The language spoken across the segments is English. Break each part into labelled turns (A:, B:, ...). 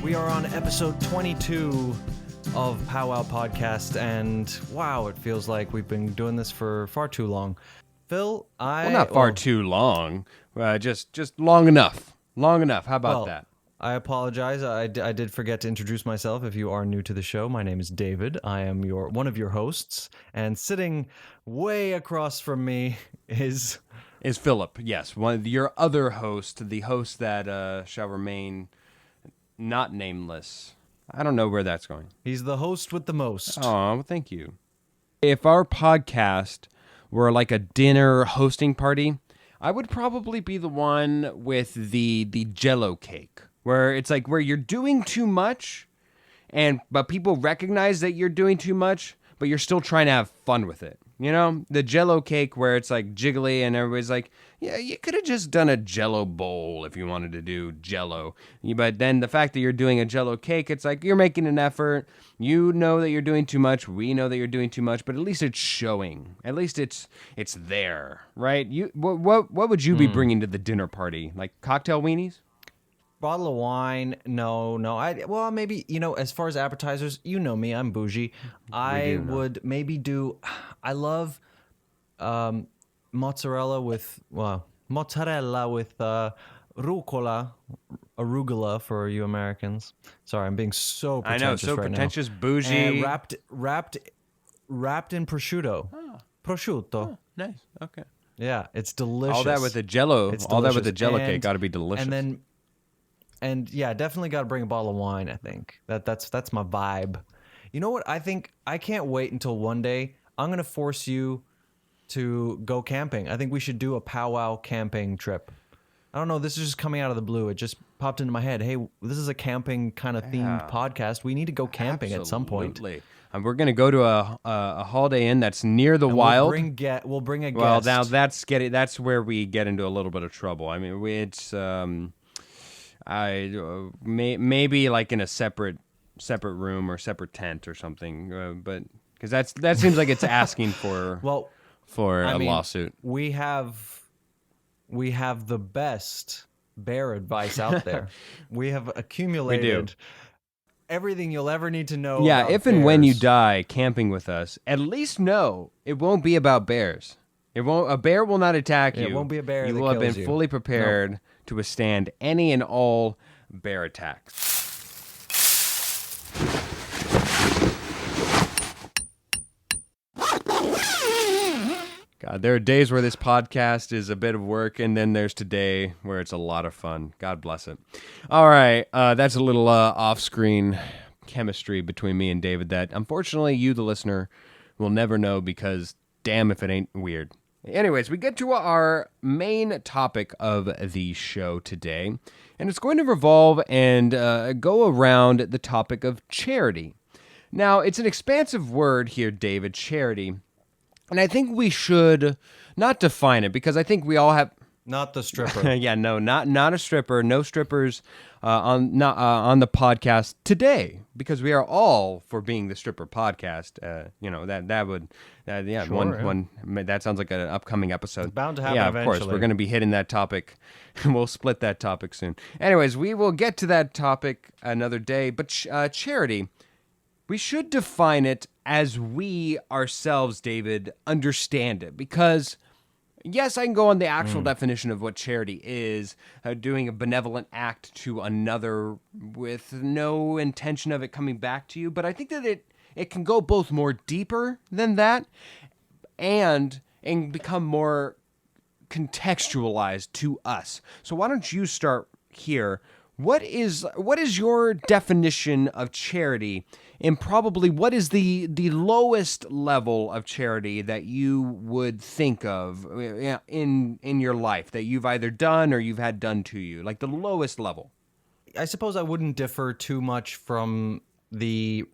A: We are on episode 22 of POWWOW podcast, and wow, it feels like we've been doing this for far too long. Phil,
B: Well, not far too long. Just long enough. Long enough. How about that?
A: I apologize. I did forget to introduce myself. If you are new to the show, my name is David. I am one of your hosts, and sitting way across from me is
B: Philip. Yes, one of your other host, the host that shall remain not nameless. I don't know where that's going.
A: He's the host with the most.
B: Oh, well, thank you. If our podcast were like a dinner hosting party, I would probably be the one with the Jell-O cake, where it's like where you're doing too much, but people recognize that you're doing too much, but you're still trying to have fun with it. You know, the Jell-O cake where it's like jiggly and everybody's like, yeah, you could have just done a Jell-O bowl if you wanted to do Jell-O. But then the fact that you're doing a Jell-O cake, it's like you're making an effort. You know that you're doing too much. We know that you're doing too much, but at least it's showing. At least it's there, right? What would you be bringing to the dinner party? Like cocktail weenies?
A: Bottle of wine, no. Well, maybe, as far as appetizers, you know me, I'm bougie. I would maybe do, I love mozzarella with rucola, arugula for you Americans. Sorry, I'm being so pretentious.
B: I know, so
A: right
B: pretentious,
A: now.
B: bougie.
A: And wrapped in prosciutto. Prosciutto.
B: Oh, nice. Okay.
A: Yeah, it's delicious.
B: All that with the Jell-O. All that with the Jell-O cake got to be delicious.
A: And yeah, definitely got to bring a bottle of wine, I think. That's my vibe. You know what? I think I can't wait until one day I'm going to force you to go camping. I think we should do a powwow camping trip. I don't know. This is just coming out of the blue. It just popped into my head. Hey, this is a camping kind of themed podcast. We need to go camping at some point.
B: Absolutely. We're going to go to a Holiday Inn that's near the wild.
A: We'll bring a guest.
B: Well, now that's where we get into a little bit of trouble. I mean, it's... maybe like in a separate room or separate tent or something, but because that seems like it's asking for a lawsuit.
A: We have the best bear advice out there. We have accumulated everything you'll ever need to know.
B: Yeah,
A: about
B: if
A: bears.
B: And when you die camping with us, at least know it won't be about bears. A bear will not attack you.
A: It won't be a bear.
B: You
A: that
B: will have
A: kills
B: been
A: you.
B: fully prepared to withstand any and all bear attacks. God, there are days where this podcast is a bit of work, and then there's today where it's a lot of fun. God bless it. All right, that's a little off-screen chemistry between me and David that, unfortunately, you, the listener, will never know because damn if it ain't weird. Anyways, we get to our main topic of the show today, and it's going to revolve and go around the topic of charity. Now, it's an expansive word here, David, charity, and I think we should not define it because I think we all have...
A: Not the stripper.
B: Yeah, no, not a stripper. No strippers on the podcast today because we are all for being the stripper podcast. That sounds like an upcoming episode.
A: It's bound to happen.
B: Yeah, of
A: eventually.
B: course, we're going to be hitting that topic. We'll split that topic soon. Anyways, we will get to that topic another day. But charity, we should define it as we ourselves, David, understand it because. Yes, I can go on the actual definition of what charity is, doing a benevolent act to another with no intention of it coming back to you, but I think that it can go both more deeper than that and become more contextualized to us. So why don't you start here? What is your definition of charity, and probably what is the lowest level of charity that you would think of in your life that you've either done or you've had done to you, like the lowest level?
A: I suppose I wouldn't differ too much from the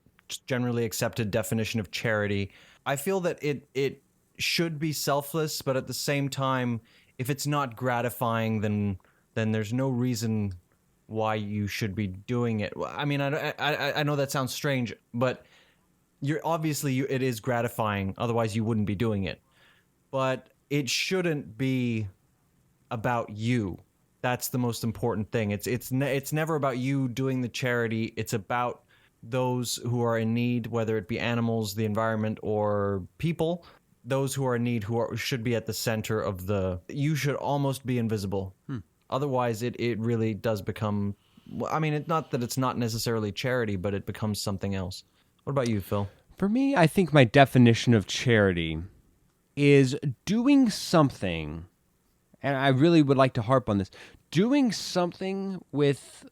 A: generally accepted definition of charity. I feel that it should be selfless, but at the same time, if it's not gratifying, then there's no reason why you should be doing it. I mean, I know that sounds strange, but it is gratifying. Otherwise, you wouldn't be doing it. But it shouldn't be about you. that's the most important thing. It's never about you doing the charity. It's about those who are in need, whether it be animals, the environment, or people. Those who are in need, should be at the center of the. You should almost be invisible. Otherwise, it really does become. I mean, it's not that it's not necessarily charity, but it becomes something else. What about you, Phil?
B: For me, I think my definition of charity is doing something, and I really would like to harp on this, doing something with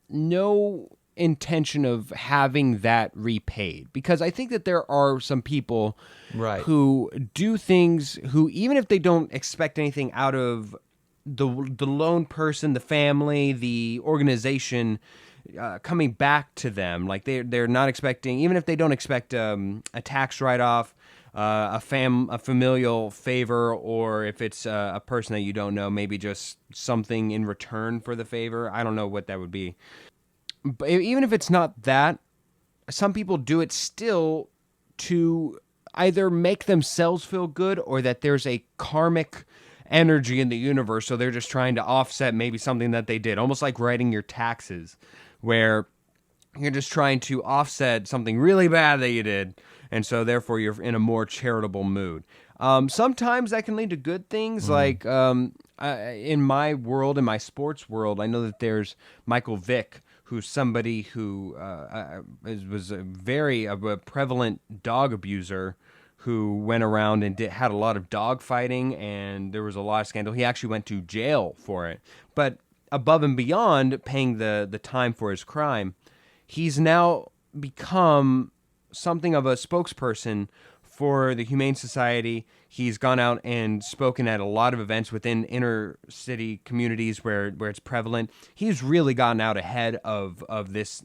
B: no intention of having that repaid. Because I think that there are some people
A: Right.
B: who do things who, even if they don't expect anything out of the lone person, the family, the organization, coming back to them, like they're not expecting, even if they don't expect a tax write-off, a familial favor, or if it's a person that you don't know, maybe just something in return for the favor. I don't know what that would be. But even if it's not that, some people do it still to either make themselves feel good, or that there's a karmic energy in the universe, so they're just trying to offset maybe something that they did, almost like writing your taxes, where you're just trying to offset something really bad that you did, and so therefore you're in a more charitable mood. Sometimes that can lead to good things, like in my world, in my sports world, I know that there's Michael Vick, who's somebody who was a prevalent dog abuser, who went around and had a lot of dog fighting, and there was a lot of scandal. He actually went to jail for it. But above and beyond paying the time for his crime, he's now become something of a spokesperson for the Humane Society. He's gone out and spoken at a lot of events within inner city communities where it's prevalent. He's really gotten out ahead of this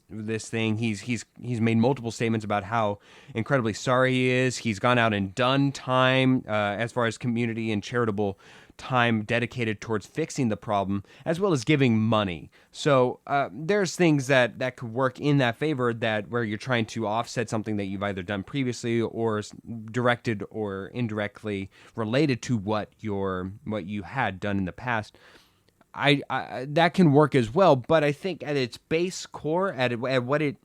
B: thing. He's made multiple statements about how incredibly sorry he is. He's gone out and done time as far as community and charitable time dedicated towards fixing the problem, as well as giving money. So there's things that could work in that favor, that where you're trying to offset something that you've either done previously or directed or indirectly related to what you had done in the past. I that can work as well, but I think at its base core, at what it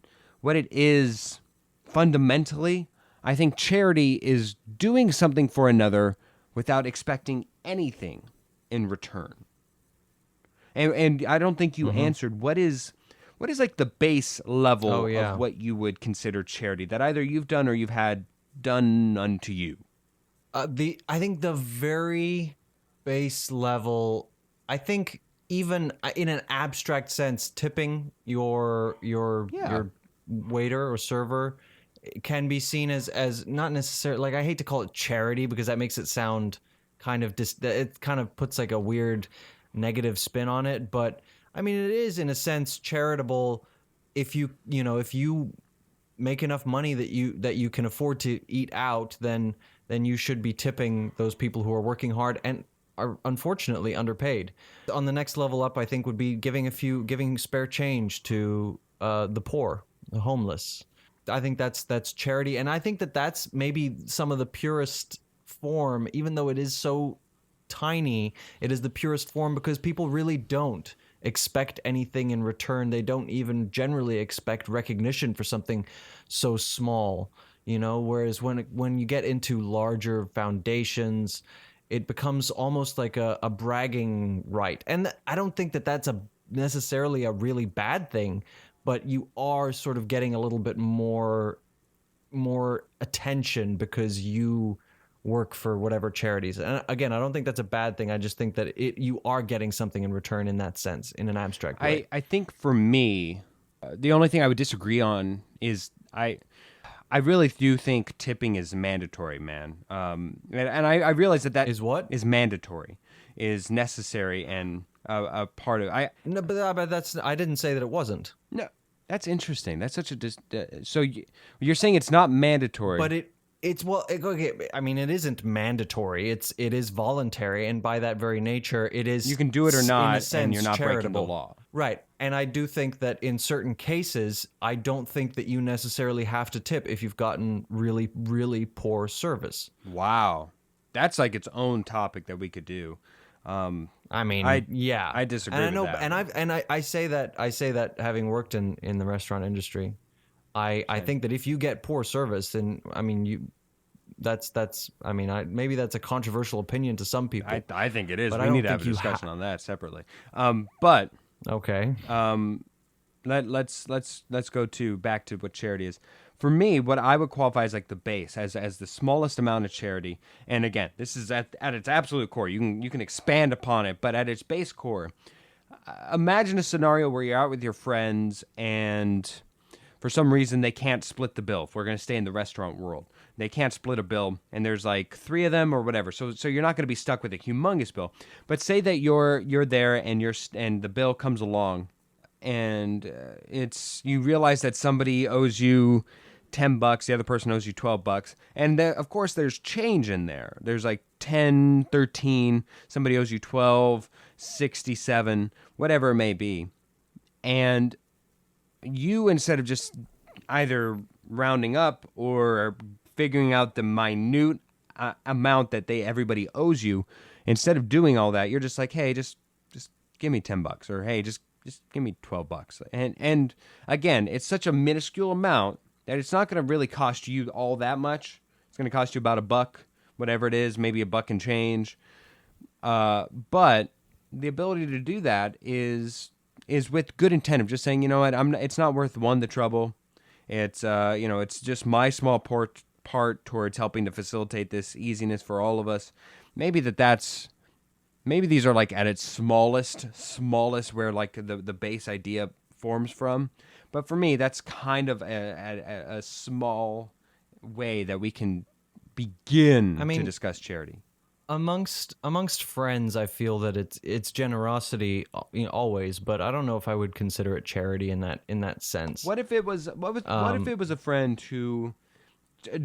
B: is fundamentally, I think charity is doing something for another without expecting anything in return. And I don't think you answered what is like the base level of what you would consider charity that either you've done or you've had done unto you.
A: I think the very base level, I think even in an abstract sense, tipping your waiter or server can be seen as not necessarily, like, I hate to call it charity because that makes it sound kind of it kind of puts like a weird negative spin on it, but I mean, it is in a sense charitable if you make enough money that you can afford to eat out, then you should be tipping those people who are working hard and are unfortunately underpaid. On the next level up, I think, would be giving spare change to the poor, the homeless. I think that's charity, and I think that's maybe some of the purest form, even though it is so tiny. It is the purest form because people really don't expect anything in return. They don't even generally expect recognition for something so small, whereas when you get into larger foundations, it becomes almost like a bragging right. And I don't think that that's necessarily a really bad thing, but you are sort of getting a little bit more attention because you work for whatever charities. And again, I don't think that's a bad thing. I just think that you are getting something in return in that sense, in an abstract way.
B: I think for me, the only thing I would disagree on is I really do think tipping is mandatory, man. And I realize that
A: Is what?
B: is mandatory, is necessary, and a part of
A: No, but that's, I didn't say that it wasn't.
B: No, that's interesting. That's such a so you're saying it's not mandatory,
A: But it's okay. I mean, it isn't mandatory. It is voluntary, and by that very nature, it is.
B: You can do it or not,
A: in a sense,
B: and you're not
A: charitable.
B: breaking the law.
A: Right. And I do think that in certain cases, I don't think that you necessarily have to tip if you've gotten really, really poor service.
B: Wow, that's like its own topic that we could do.
A: I mean,
B: I
A: yeah.
B: I disagree
A: And I
B: with
A: know,
B: that.
A: and I say that having worked in the restaurant industry, I
B: Same.
A: think that if you get poor service, then I mean that's I mean maybe that's a controversial opinion to some people,
B: I think it is.
A: but I
B: We need
A: don't
B: to have a
A: think you
B: discussion on that separately. But
A: okay.
B: let's go to back to what charity is. For me, what I would qualify as like the base, as the smallest amount of charity. And again, this is at its absolute core. You can expand upon it, but at its base core, imagine a scenario where you're out with your friends and for some reason they can't split the bill. If we're going to stay in the restaurant world, they can't split a bill, and there's like three of them or whatever. So you're not going to be stuck with a humongous bill. But say that you're there and the bill comes along, and it's you realize that somebody owes you $10, the other person owes you $12, and of course there's change in there. There's like 10, 13, somebody owes you 12, 67, whatever it may be, and you, instead of just either rounding up or figuring out the minute amount that everybody owes you, instead of doing all that, you're just like, hey, just give me $10, or hey, just give me $12. And again, it's such a minuscule amount that it's not going to really cost you all that much. It's going to cost you about $1, whatever it is, maybe $1 and change. But the ability to do that is with good intent of just saying, you know what, it's not worth the trouble. It's it's just my small part towards helping to facilitate this easiness for all of us. Maybe these are like at its smallest where like the base idea forms from. But for me, that's kind of a small way that we can begin to discuss charity.
A: Amongst friends, I feel that it's generosity, always, but I don't know if I would consider it charity in that sense.
B: What if it was what if it was a friend who,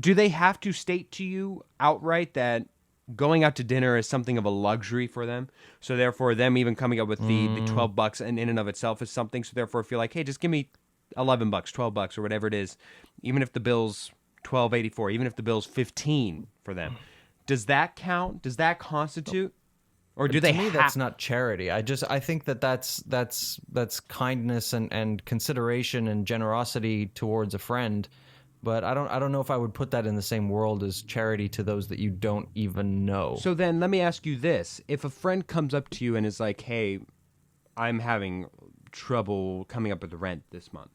B: do they have to state to you outright that going out to dinner is something of a luxury for them? So therefore, them even coming up with the $12 and in and of itself is something. So therefore, feel like, hey, just give me $11, $12, or whatever it is, even if the bill's $12.84, even if the bill's $15 for them. Does that count? Does that constitute? Or do they?
A: To me, that's not charity. I think that's kindness and consideration and generosity towards a friend. But I don't know if I would put that in the same world as charity to those that you don't even know.
B: So then let me ask you this. If a friend comes up to you and is like, hey, I'm having trouble coming up with the rent this month,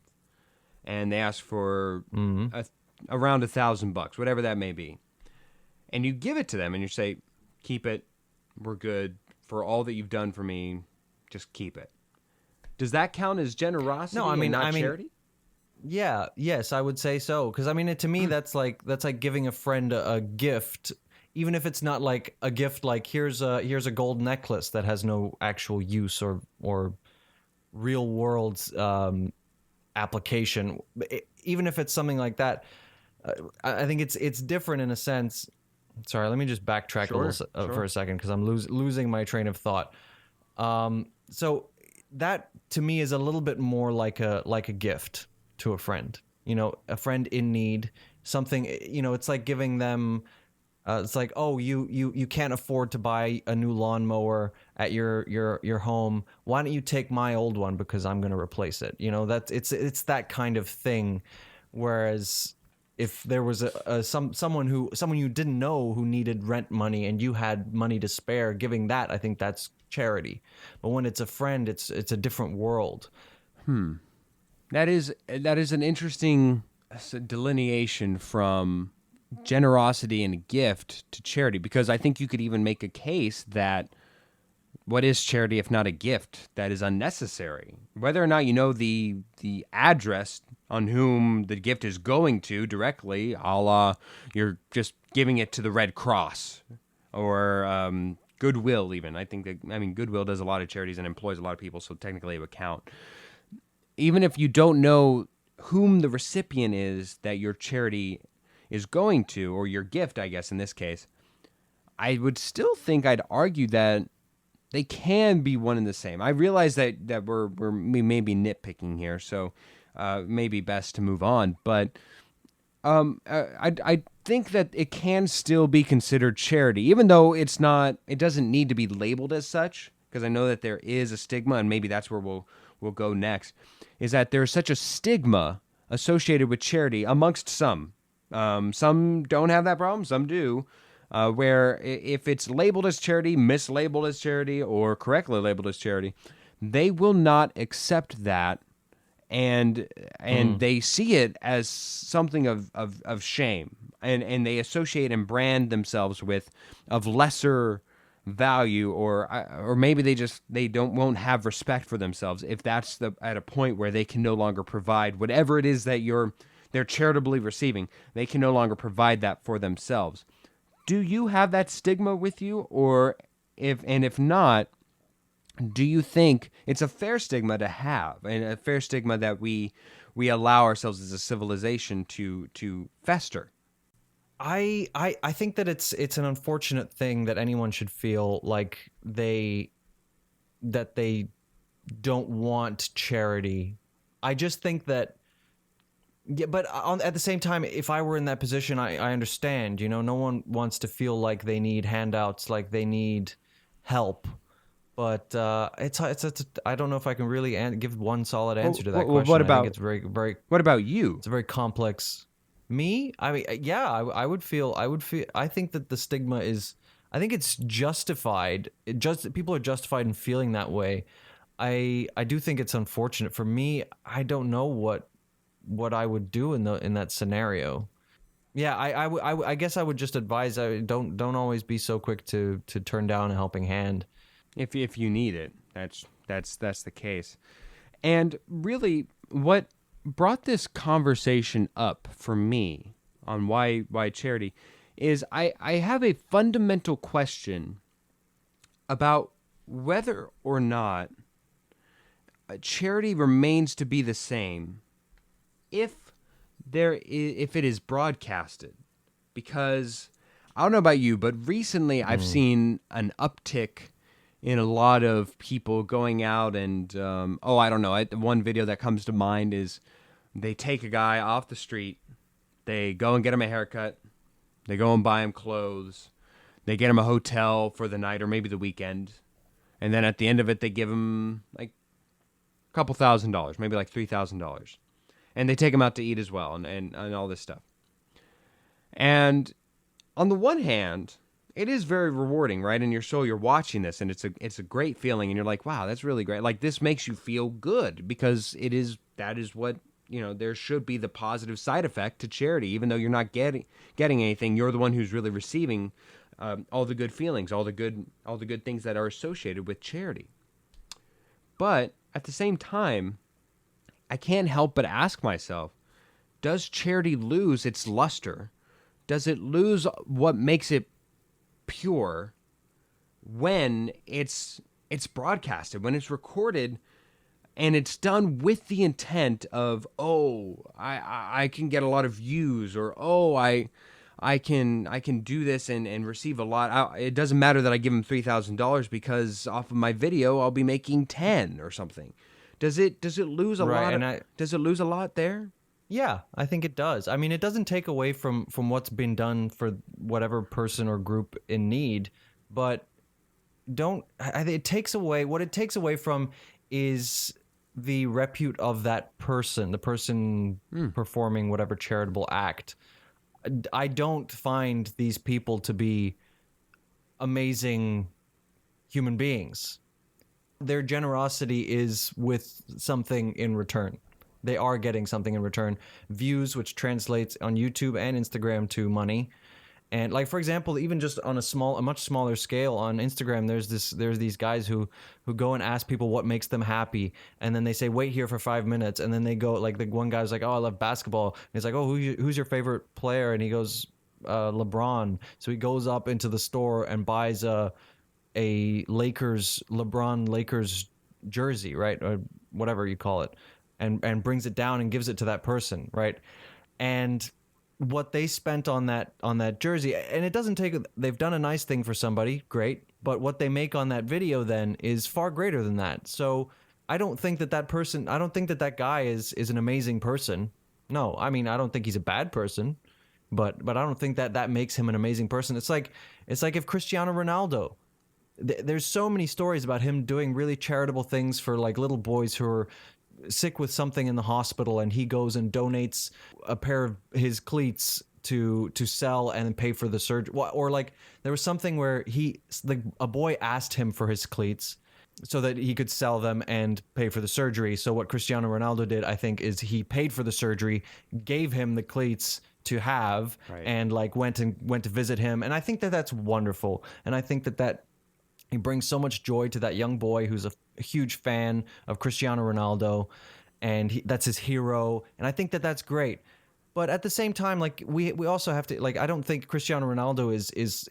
B: and they ask for around $1,000, whatever that may be, and you give it to them and you say, keep it, we're good, for all that you've done for me, just keep it. Does that count as generosity?
A: No, I mean,
B: and not charity?
A: Yeah, yes, I would say so. Because I mean, to me, that's like giving a friend a gift, even if it's not like a gift. Like here's a gold necklace that has no actual use or real world application. Even if it's something like that, I think it's different in a sense. Sorry, let me just backtrack for a second because I'm losing my train of thought. So that to me is a little bit more like a gift to a friend, a friend in need, something, it's like giving them, it's like, oh, you can't afford to buy a new lawnmower at your home. Why don't you take my old one because I'm going to replace it? That's it's that kind of thing. Whereas if there was someone you didn't know who needed rent money and you had money to spare, giving that, I think that's charity. But when it's a friend, it's a different world.
B: That is an interesting delineation from generosity and gift to charity, because I think you could even make a case that what is charity if not a gift that is unnecessary? Whether or not you know the address on whom the gift is going to directly, a la you're just giving it to the Red Cross or Goodwill even. Goodwill does a lot of charities and employs a lot of people, so technically it would count. Even if you don't know whom the recipient is that your charity is going to, or your gift, I guess, in this case, I would still think I'd argue that they can be one and the same. I realize that we may be nitpicking here, so maybe best to move on. But I think that it can still be considered charity, even though it doesn't need to be labeled as such. because I know that there is a stigma, and maybe that's where we'll go next, is that there's such a stigma associated with charity amongst some. Some don't have that problem, some do. Where if it's labeled as charity, mislabeled as charity, or correctly labeled as charity, they will not accept that, and they see it as something of shame, and they associate and brand themselves with of lesser value, or maybe they won't have respect for themselves if that's at a point where they can no longer provide whatever it is that they're charitably receiving. They can no longer provide that for themselves. Do you have that stigma with you, or if not, do you think it's a fair stigma to have, and a fair stigma that we allow ourselves as a civilization to fester?
A: I think that it's an unfortunate thing that anyone should feel like they don't want charity. I just think that, yeah, but at the same time, if I were in that position, I understand. No one wants to feel like they need handouts, like they need help. But it's I don't know if I can really give one solid answer to that question.
B: What
A: I
B: about
A: think it's very.
B: What about you?
A: It's a very complex. Me? I mean, yeah, I would feel. I think that the stigma is. I think it's justified. People are justified in feeling that way. I do think it's unfortunate. For me, I don't know what I would do in that scenario. Yeah, I guess I would just advise, don't always be so quick to turn down a helping hand.
B: If you need it, that's the case. And really, what brought this conversation up for me on why charity is I have a fundamental question about whether or not charity remains to be the same if it is broadcasted. Because I don't know about you, but recently I've seen an uptick in a lot of people going out and I don't know. One video that comes to mind is they take a guy off the street, they go and get him a haircut, they go and buy him clothes, they get him a hotel for the night or maybe the weekend, and then at the end of it they give him like a couple $1,000, maybe like $3,000. And they take him out to eat as well, and all this stuff. And on the one hand, it is very rewarding, right? In your soul, you're watching this, and it's a great feeling, and you're like, wow, that's really great. Like, this makes you feel good, because that is what, there should be the positive side effect to charity. Even though you're not getting anything, you're the one who's really receiving all the good feelings, all the good things that are associated with charity. But at the same time, I can't help but ask myself, does charity lose its luster? Does it lose what makes it pure when it's broadcasted, when it's recorded, and it's done with the intent of, I can get a lot of views, or I can do this and receive a lot. It doesn't matter that I give him $3,000 because off of my video I'll be making 10 or something. Does it lose a lot? Does it lose a lot there?
A: Yeah, I think it does. I mean, it doesn't take away from what's been done for whatever person or group in need, but it takes away, what it takes away from is the repute of that person, the person performing whatever charitable act. I don't find these people to be amazing human beings. Their generosity is with something in return. They are getting something in return. Views, which translates on YouTube and Instagram to money. And like, for example, even just on a much smaller scale on Instagram, there's these guys who go and ask people what makes them happy, and then they say, wait here for 5 minutes, and then they go, like, the one guy's like, oh, I love basketball, and he's like, oh, who's your favorite player? And he goes, LeBron. So he goes up into the store and buys a LeBron Lakers jersey, right, or whatever you call it, and brings it down and gives it to that person, right? And what they spent on that jersey, and it doesn't take, they've done a nice thing for somebody, great, but what they make on that video then is far greater than that. So I don't think that guy is an amazing person. No, I mean, I don't think he's a bad person, but I don't think that makes him an amazing person. It's like if Cristiano Ronaldo, there's so many stories about him doing really charitable things for like little boys who are sick with something in the hospital, and he goes and donates a pair of his cleats to sell and pay for the surgery. Or like there was something where a boy asked him for his cleats so that he could sell them and pay for the surgery. So what Cristiano Ronaldo did, I think, is he paid for the surgery, gave him the cleats to have,
B: Right.
A: and like went to visit him. And I think that that's wonderful. And I think that he brings so much joy to that young boy who's a huge fan of Cristiano Ronaldo, and that's his hero. And I think that that's great. But at the same time, like we also have to, like, I don't think Cristiano Ronaldo is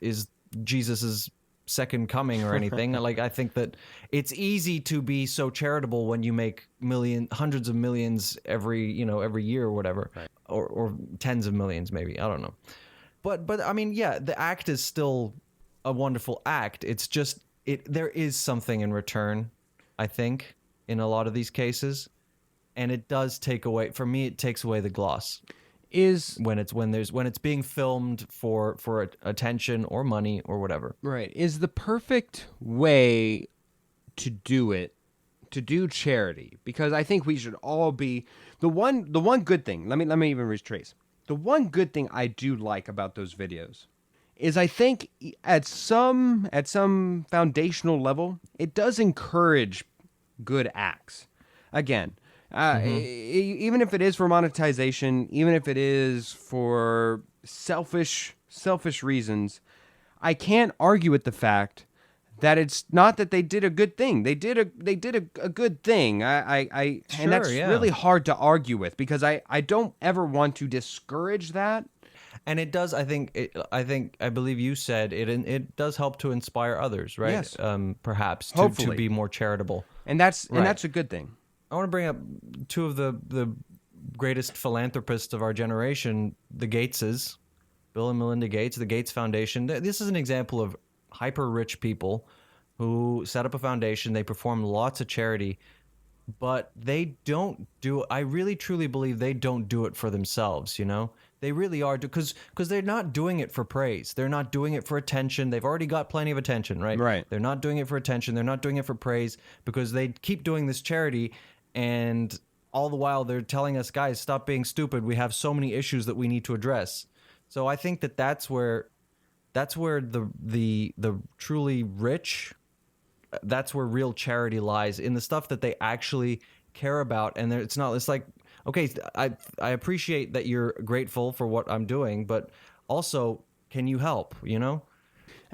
A: Jesus's second coming or anything. Like, I think that it's easy to be so charitable when you make hundreds of millions every year or whatever,
B: Right.
A: or tens of millions maybe. I don't know. But I mean, yeah, the act is still a wonderful act. It's just there is something in return, I think, in a lot of these cases, and it does take away, for me, it takes away the gloss. When it's being filmed for attention or money or whatever.
B: Right. Is the perfect way to do charity, because I think we should all be the one good thing. Let me even retrace. The one good thing I do like about those videos is I think at some foundational level, it does encourage good acts. Again, even if it is for monetization, even if it is for selfish reasons, I can't argue with the fact that it's not that they did a good thing. They did a good thing. And that's really hard to argue with, because I don't ever want to discourage that.
A: And it does, I believe you said it does help to inspire others, right?
B: Yes.
A: Perhaps to be more charitable.
B: And that's a good thing.
A: I want to bring up two of the greatest philanthropists of our generation, the Gateses, Bill and Melinda Gates, the Gates Foundation. This is an example of hyper-rich people who set up a foundation. They perform lots of charity, but they don't do. I really truly believe they don't do it for themselves. They really are, because they're not doing it for praise. They're not doing it for attention. They've already got plenty of attention, right?
B: Right.
A: They're not doing it for attention. They're not doing it for praise, because they keep doing this charity, and all the while they're telling us, guys, stop being stupid. We have so many issues that we need to address. So I think that's where the truly rich, that's where real charity lies, in the stuff that they actually care about. And it's like, okay, I appreciate that you're grateful for what I'm doing, but also, can you help,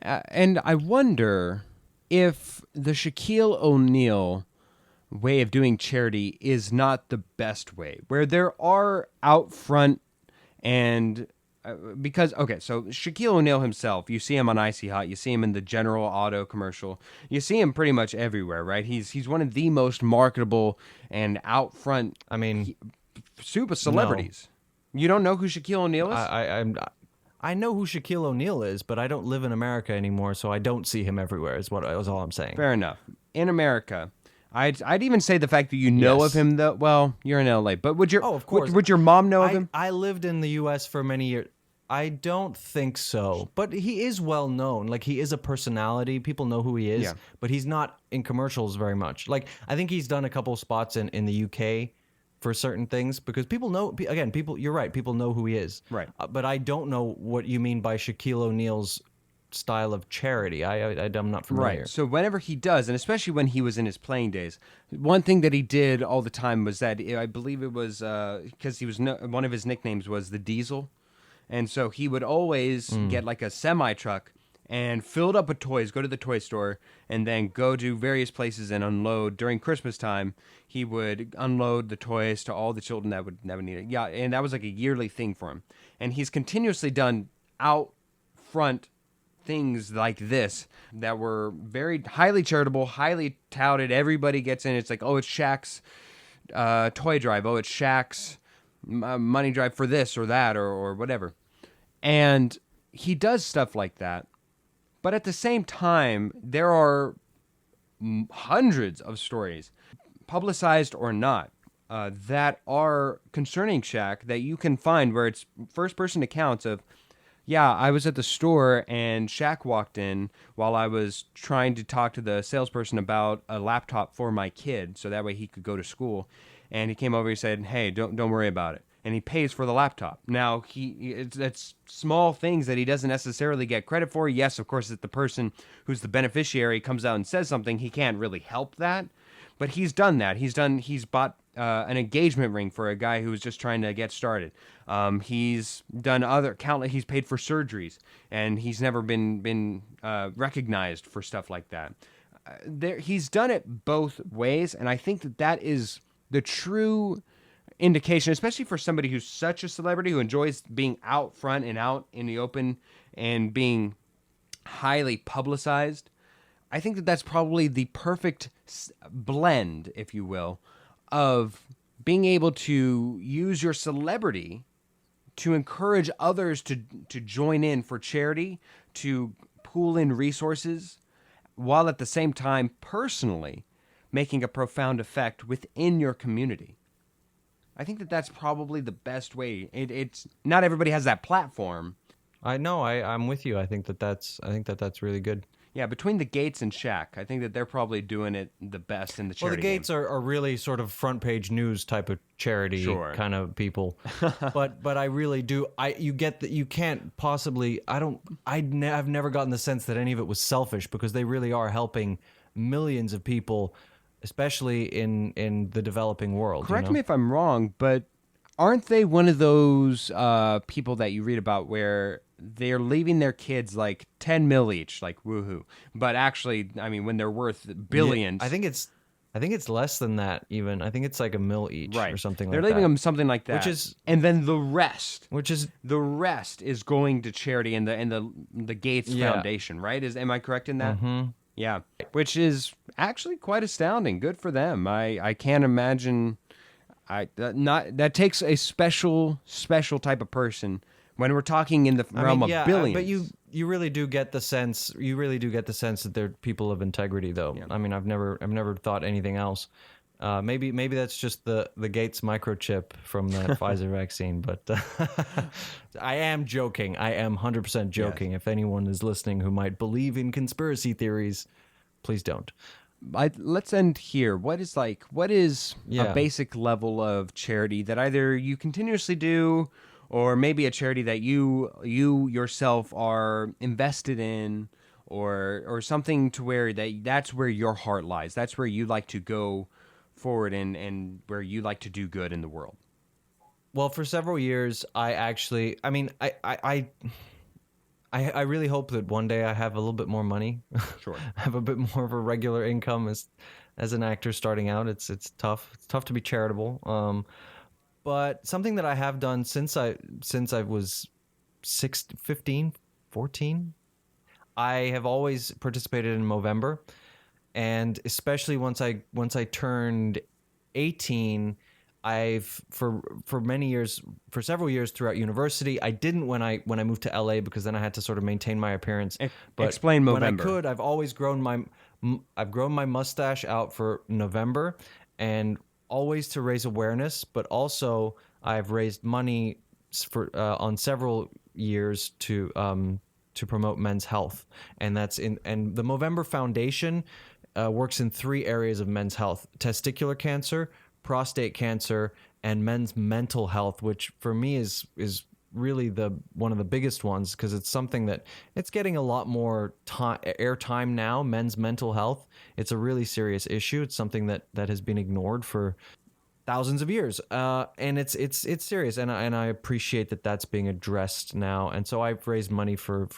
B: And I wonder if the Shaquille O'Neal way of doing charity is not the best way, where there are out front and because, okay, so Shaquille O'Neal himself, you see him on Icy Hot, you see him in the General Auto commercial, you see him pretty much everywhere, right? He's one of the most marketable and out front, super celebrities. No. You don't know who Shaquille O'Neal is?
A: I know who Shaquille O'Neal is, but I don't live in America anymore, so I don't see him everywhere. Is all I'm saying.
B: Fair enough. In America, I'd even say the fact that you know of him, though. Well, you're in LA, but would
A: of course.
B: Would your mom know of him?
A: I lived in the U.S. for many years. I don't think so, but he is well known. Like, he is a personality. People know who he is, but he's not in commercials very much. Like, I think he's done a couple spots in the UK for certain things, because people know. Again, you're right. People know who he is.
B: Right.
A: But I don't know what you mean by Shaquille O'Neal's style of charity. I'm not familiar.
B: Right. So whenever he does, and especially when he was in his playing days, one thing that he did all the time was that, I believe it was because he was one of his nicknames was the Diesel, and so he would always get like a semi truck and filled up with toys, go to the toy store, and then go to various places and unload. During Christmas time, he would unload the toys to all the children that would need it. Yeah, and that was like a yearly thing for him. And he's continuously done out front things like this that were very highly charitable, highly touted. Everybody gets in. It's like, oh, it's Shaq's toy drive. Oh, it's Shaq's money drive for this or that or whatever. And he does stuff like that. But at the same time, there are hundreds of stories, publicized or not, that are concerning Shaq that you can find where it's first-person accounts of Yeah, I was at the store and Shaq walked in while I was trying to talk to the salesperson about a laptop for my kid so that way he could go to school. And he came over and said, "Hey, don't worry about it." And he pays for the laptop. Now, it's small things that he doesn't necessarily get credit for. Yes, of course, if the person who's the beneficiary comes out and says something, he can't really help that. But he's done that. He's bought an engagement ring for a guy who was just trying to get started. He's done other countless. He's paid for surgeries, and he's never been recognized for stuff like that. He's done it both ways, and I think that is the true indication, especially for somebody who's such a celebrity who enjoys being out front and out in the open and being highly publicized. I think that that's probably the perfect blend, if you will, of being able to use your celebrity to encourage others to join in for charity, to pool in resources, while at the same time personally making a profound effect within your community. I think that that's probably the best way. It's not everybody has that platform.
A: I know. I'm with you. I think that that's really good.
B: Yeah, between the Gates and Shaq, I think that they're probably doing it the best in the
A: Well,
B: charity
A: the Gates are really sort of front page news type of charity
B: Sure.
A: kind of people, but I really do. You get that you can't possibly. I've never gotten the sense that any of it was selfish because they really are helping millions of people, especially in the developing world.
B: Correct me if I'm wrong, but aren't they one of those people that you read about where they're leaving their kids like 10 mil each, like woohoo? But actually, I mean, when they're worth billions,
A: Yeah, I think it's less than that even. I think it's like $1 million each
B: right?
A: or something
B: They're
A: like
B: leaving
A: that.
B: them something like that, and then the rest is going to charity and the Gates Foundation, right? Am I correct in that?
A: Mm-hmm.
B: Yeah, which is actually quite astounding. Good for them. I can't imagine. That takes a special type of person when we're talking in the realm of billions.
A: But you really do get the sense. You really do get the sense that they're people of integrity, though. Yeah. I mean, I've never thought anything else. Maybe that's just the Gates microchip from the Pfizer vaccine. But I am joking. I am 100% joking. Yes. If anyone is listening who might believe in conspiracy theories, please don't.
B: Let's end here. What is a basic level of charity that either you continuously do, or maybe a charity that you yourself are invested in, or something to where that's where your heart lies. That's where you like to go forward and where you like to do good in the world.
A: Well, for several years, I really hope that one day I have a little bit more money.
B: Sure.
A: Have a bit more of a regular income as an actor starting out. It's tough. It's tough to be charitable. But something that I have done since I was 15, 14, I have always participated in Movember, and especially once I turned 18, I've for many years, for several years throughout university, I didn't when I moved to LA because then I had to sort of maintain my appearance. But
B: explain Movember.
A: When I could, I've always grown my mustache out for November, and always to raise awareness, but also I've raised money for on several years to promote men's health, and the Movember Foundation works in 3 areas of men's health: testicular cancer, prostate cancer, and men's mental health, which for me is really one of the biggest ones, because it's something that it's getting a lot more airtime now. Men's mental health, it's a really serious issue. It's something that has been ignored for thousands of years, and it's serious, and I appreciate that that's being addressed now. And so I've raised money for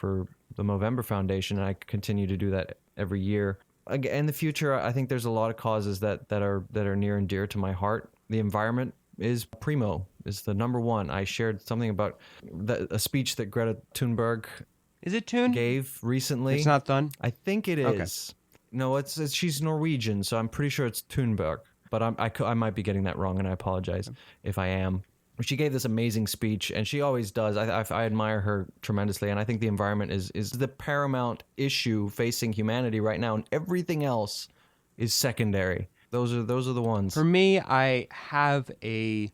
A: the Movember Foundation, and I continue to do that every year. In the future, I think there's a lot of causes that are near and dear to my heart. The environment is the number one. I shared something about a speech that Greta Thunberg gave recently.
B: It's not Thun?
A: I think it is. Okay. No, she's Norwegian, so I'm pretty sure it's Thunberg. But I might be getting that wrong, and I apologize if I am. She gave this amazing speech, and she always does. I admire her tremendously, and I think the environment is the paramount issue facing humanity right now, and everything else is secondary. Those are the ones.
B: For me, I have a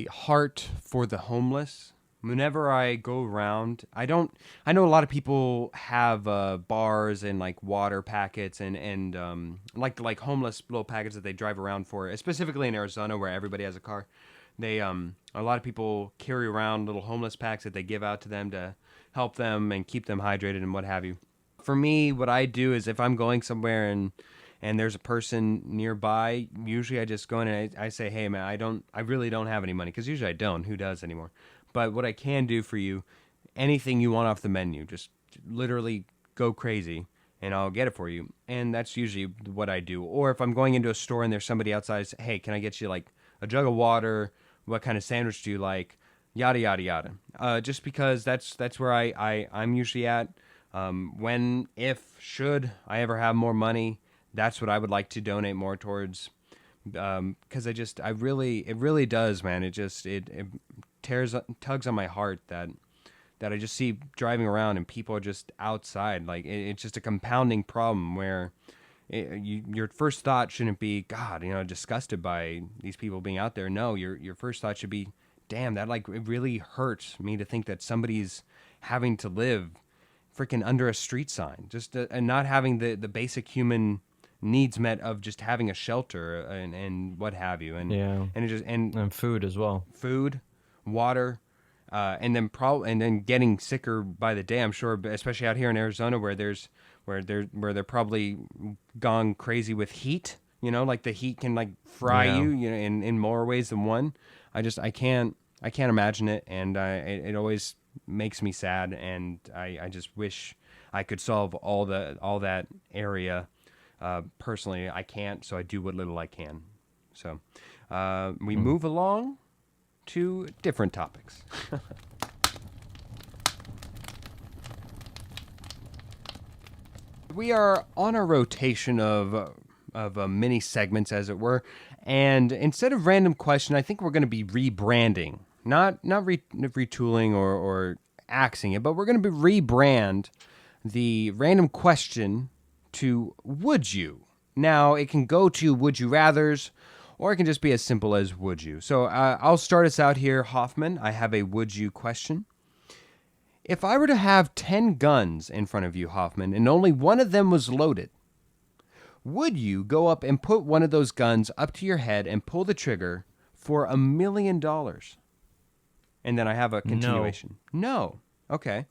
B: heart for the homeless, whenever I go around, I know a lot of people have bars and like water packets and like homeless little packets that they drive around for, specifically in Arizona where everybody has a car. They a lot of people carry around little homeless packs that they give out to them to help them and keep them hydrated and what have you. For me, what I do is if I'm going somewhere and there's a person nearby, usually I just go in and I say, "Hey man, I really don't have any money," because usually I don't. Who does anymore? But what I can do for you, anything you want off the menu, just literally go crazy and I'll get it for you. And that's usually what I do. Or if I'm going into a store and there's somebody outside, say, "Hey, can I get you like a jug of water? What kind of sandwich do you like?" Yada yada yada. Just because that's where I'm usually at. Should I ever have more money, that's what I would like to donate more towards. Because it really does, man. It tugs on my heart that I just see driving around and people are just outside. Like it's just a compounding problem where your first thought shouldn't be, God, disgusted by these people being out there. No, your first thought should be, damn, that like it really hurts me to think that somebody's having to live freaking under a street sign, just and not having the basic human needs met of just having a shelter and what have you, and
A: Yeah.
B: and it just
A: And food as well.
B: food, water, and then getting sicker by the day. I'm sure, especially out here in Arizona where they're probably gone crazy with heat. Like the heat can like fry
A: Yeah.
B: you, in more ways than one. I can't imagine it, and it always makes me sad, and I just wish I could solve all that area. Personally, I can't, so I do what little I can. So we move along to different topics. We are on a rotation of mini segments, as it were, and instead of random question, I think we're going to be rebranding, not retooling or axing it, but we're going to rebrand the random question to would you. Now it can go to would you rathers, or it can just be as simple as would you. So I'll start us out here, Hoffman. I have a would you question. If I were to have 10 guns in front of you, Hoffman, and only one of them was loaded, would you go up and put one of those guns up to your head and pull the trigger for $1 million? And then I have a continuation. No. Okay.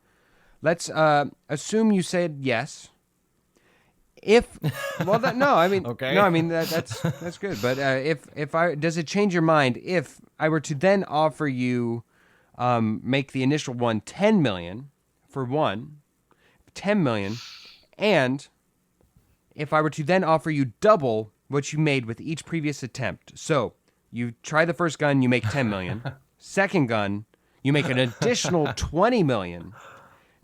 B: Let's assume you said yes.
A: Okay.
B: No, I mean that's good. But does it change your mind if I were to then offer you, make the initial one 10 million for one, 10 million, and if I were to then offer you double what you made with each previous attempt? So you try the first gun, you make 10 million. Second gun, you make an additional 20 million.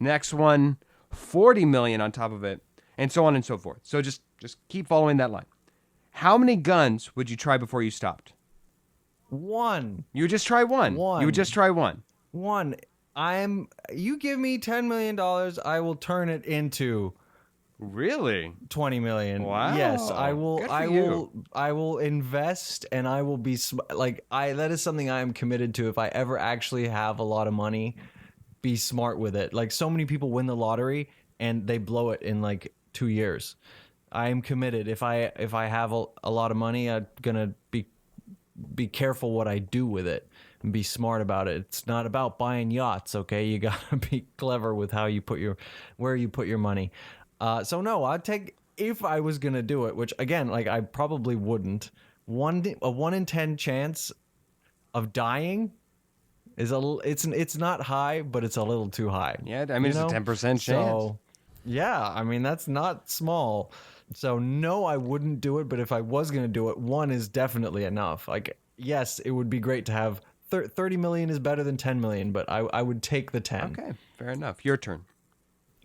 B: Next one, 40 million on top of it, and so on and so forth. So just keep following that line. How many guns would you try before you stopped?
A: One.
B: You would just try one.
A: One.
B: You would just try one.
A: One. You give me $10 million, I will turn it into
B: Really?
A: 20 million.
B: Wow.
A: Yes, I will.
B: Good for
A: I
B: you.
A: will. I will invest, and I will be that is something I am committed to. If I ever actually have a lot of money, be smart with it. Like so many people win the lottery and they blow it in like 2 years. I am committed. If I have a lot of money, I'm gonna be careful what I do with it and be smart about it. It's not about buying yachts, okay? You gotta be clever with where you put your money. So no, I'd take, if I was gonna do it, which again, like I probably wouldn't. A 1 in 10 chance of dying is it's not high, but it's a little too high.
B: Yeah, I mean, it's a 10% chance.
A: So, yeah, I mean that's not small. So no, I wouldn't do it. But if I was gonna do it, 1 is definitely enough. Like, yes, it would be great to have 30 million is better than 10 million, but I would take the 10.
B: Okay, fair enough. Your turn.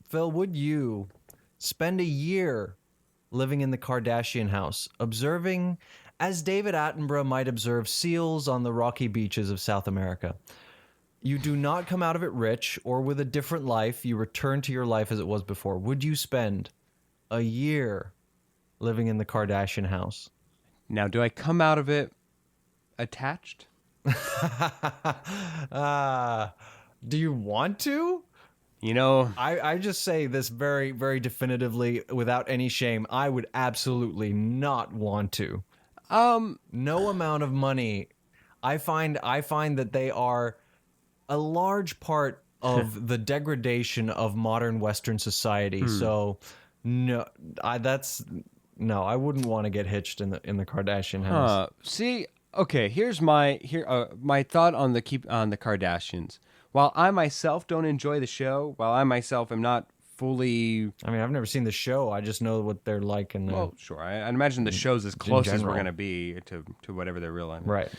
A: Phil, would you spend a year living in the Kardashian house, observing, as David Attenborough might observe, seals on the rocky beaches of South America? You do not come out of it rich or with a different life. You return to your life as it was before. Would you spend a year living in the Kardashian house?
B: Now, do I come out of it attached?
A: Do you want to?
B: You know,
A: I just say this very, very definitively without any shame. I would absolutely not want to. No amount of money. I find that they are a large part of the degradation of modern Western society. So no, I wouldn't want to get hitched in the Kardashian house.
B: see, okay, here's my thought on the Kardashians. While I myself don't enjoy the show, while I myself am not fully
A: I mean, I've never seen the show. I just know what they're like in
B: well, sure, I imagine the show's as close as we're
A: general.
B: gonna be to whatever their real life is.
A: right.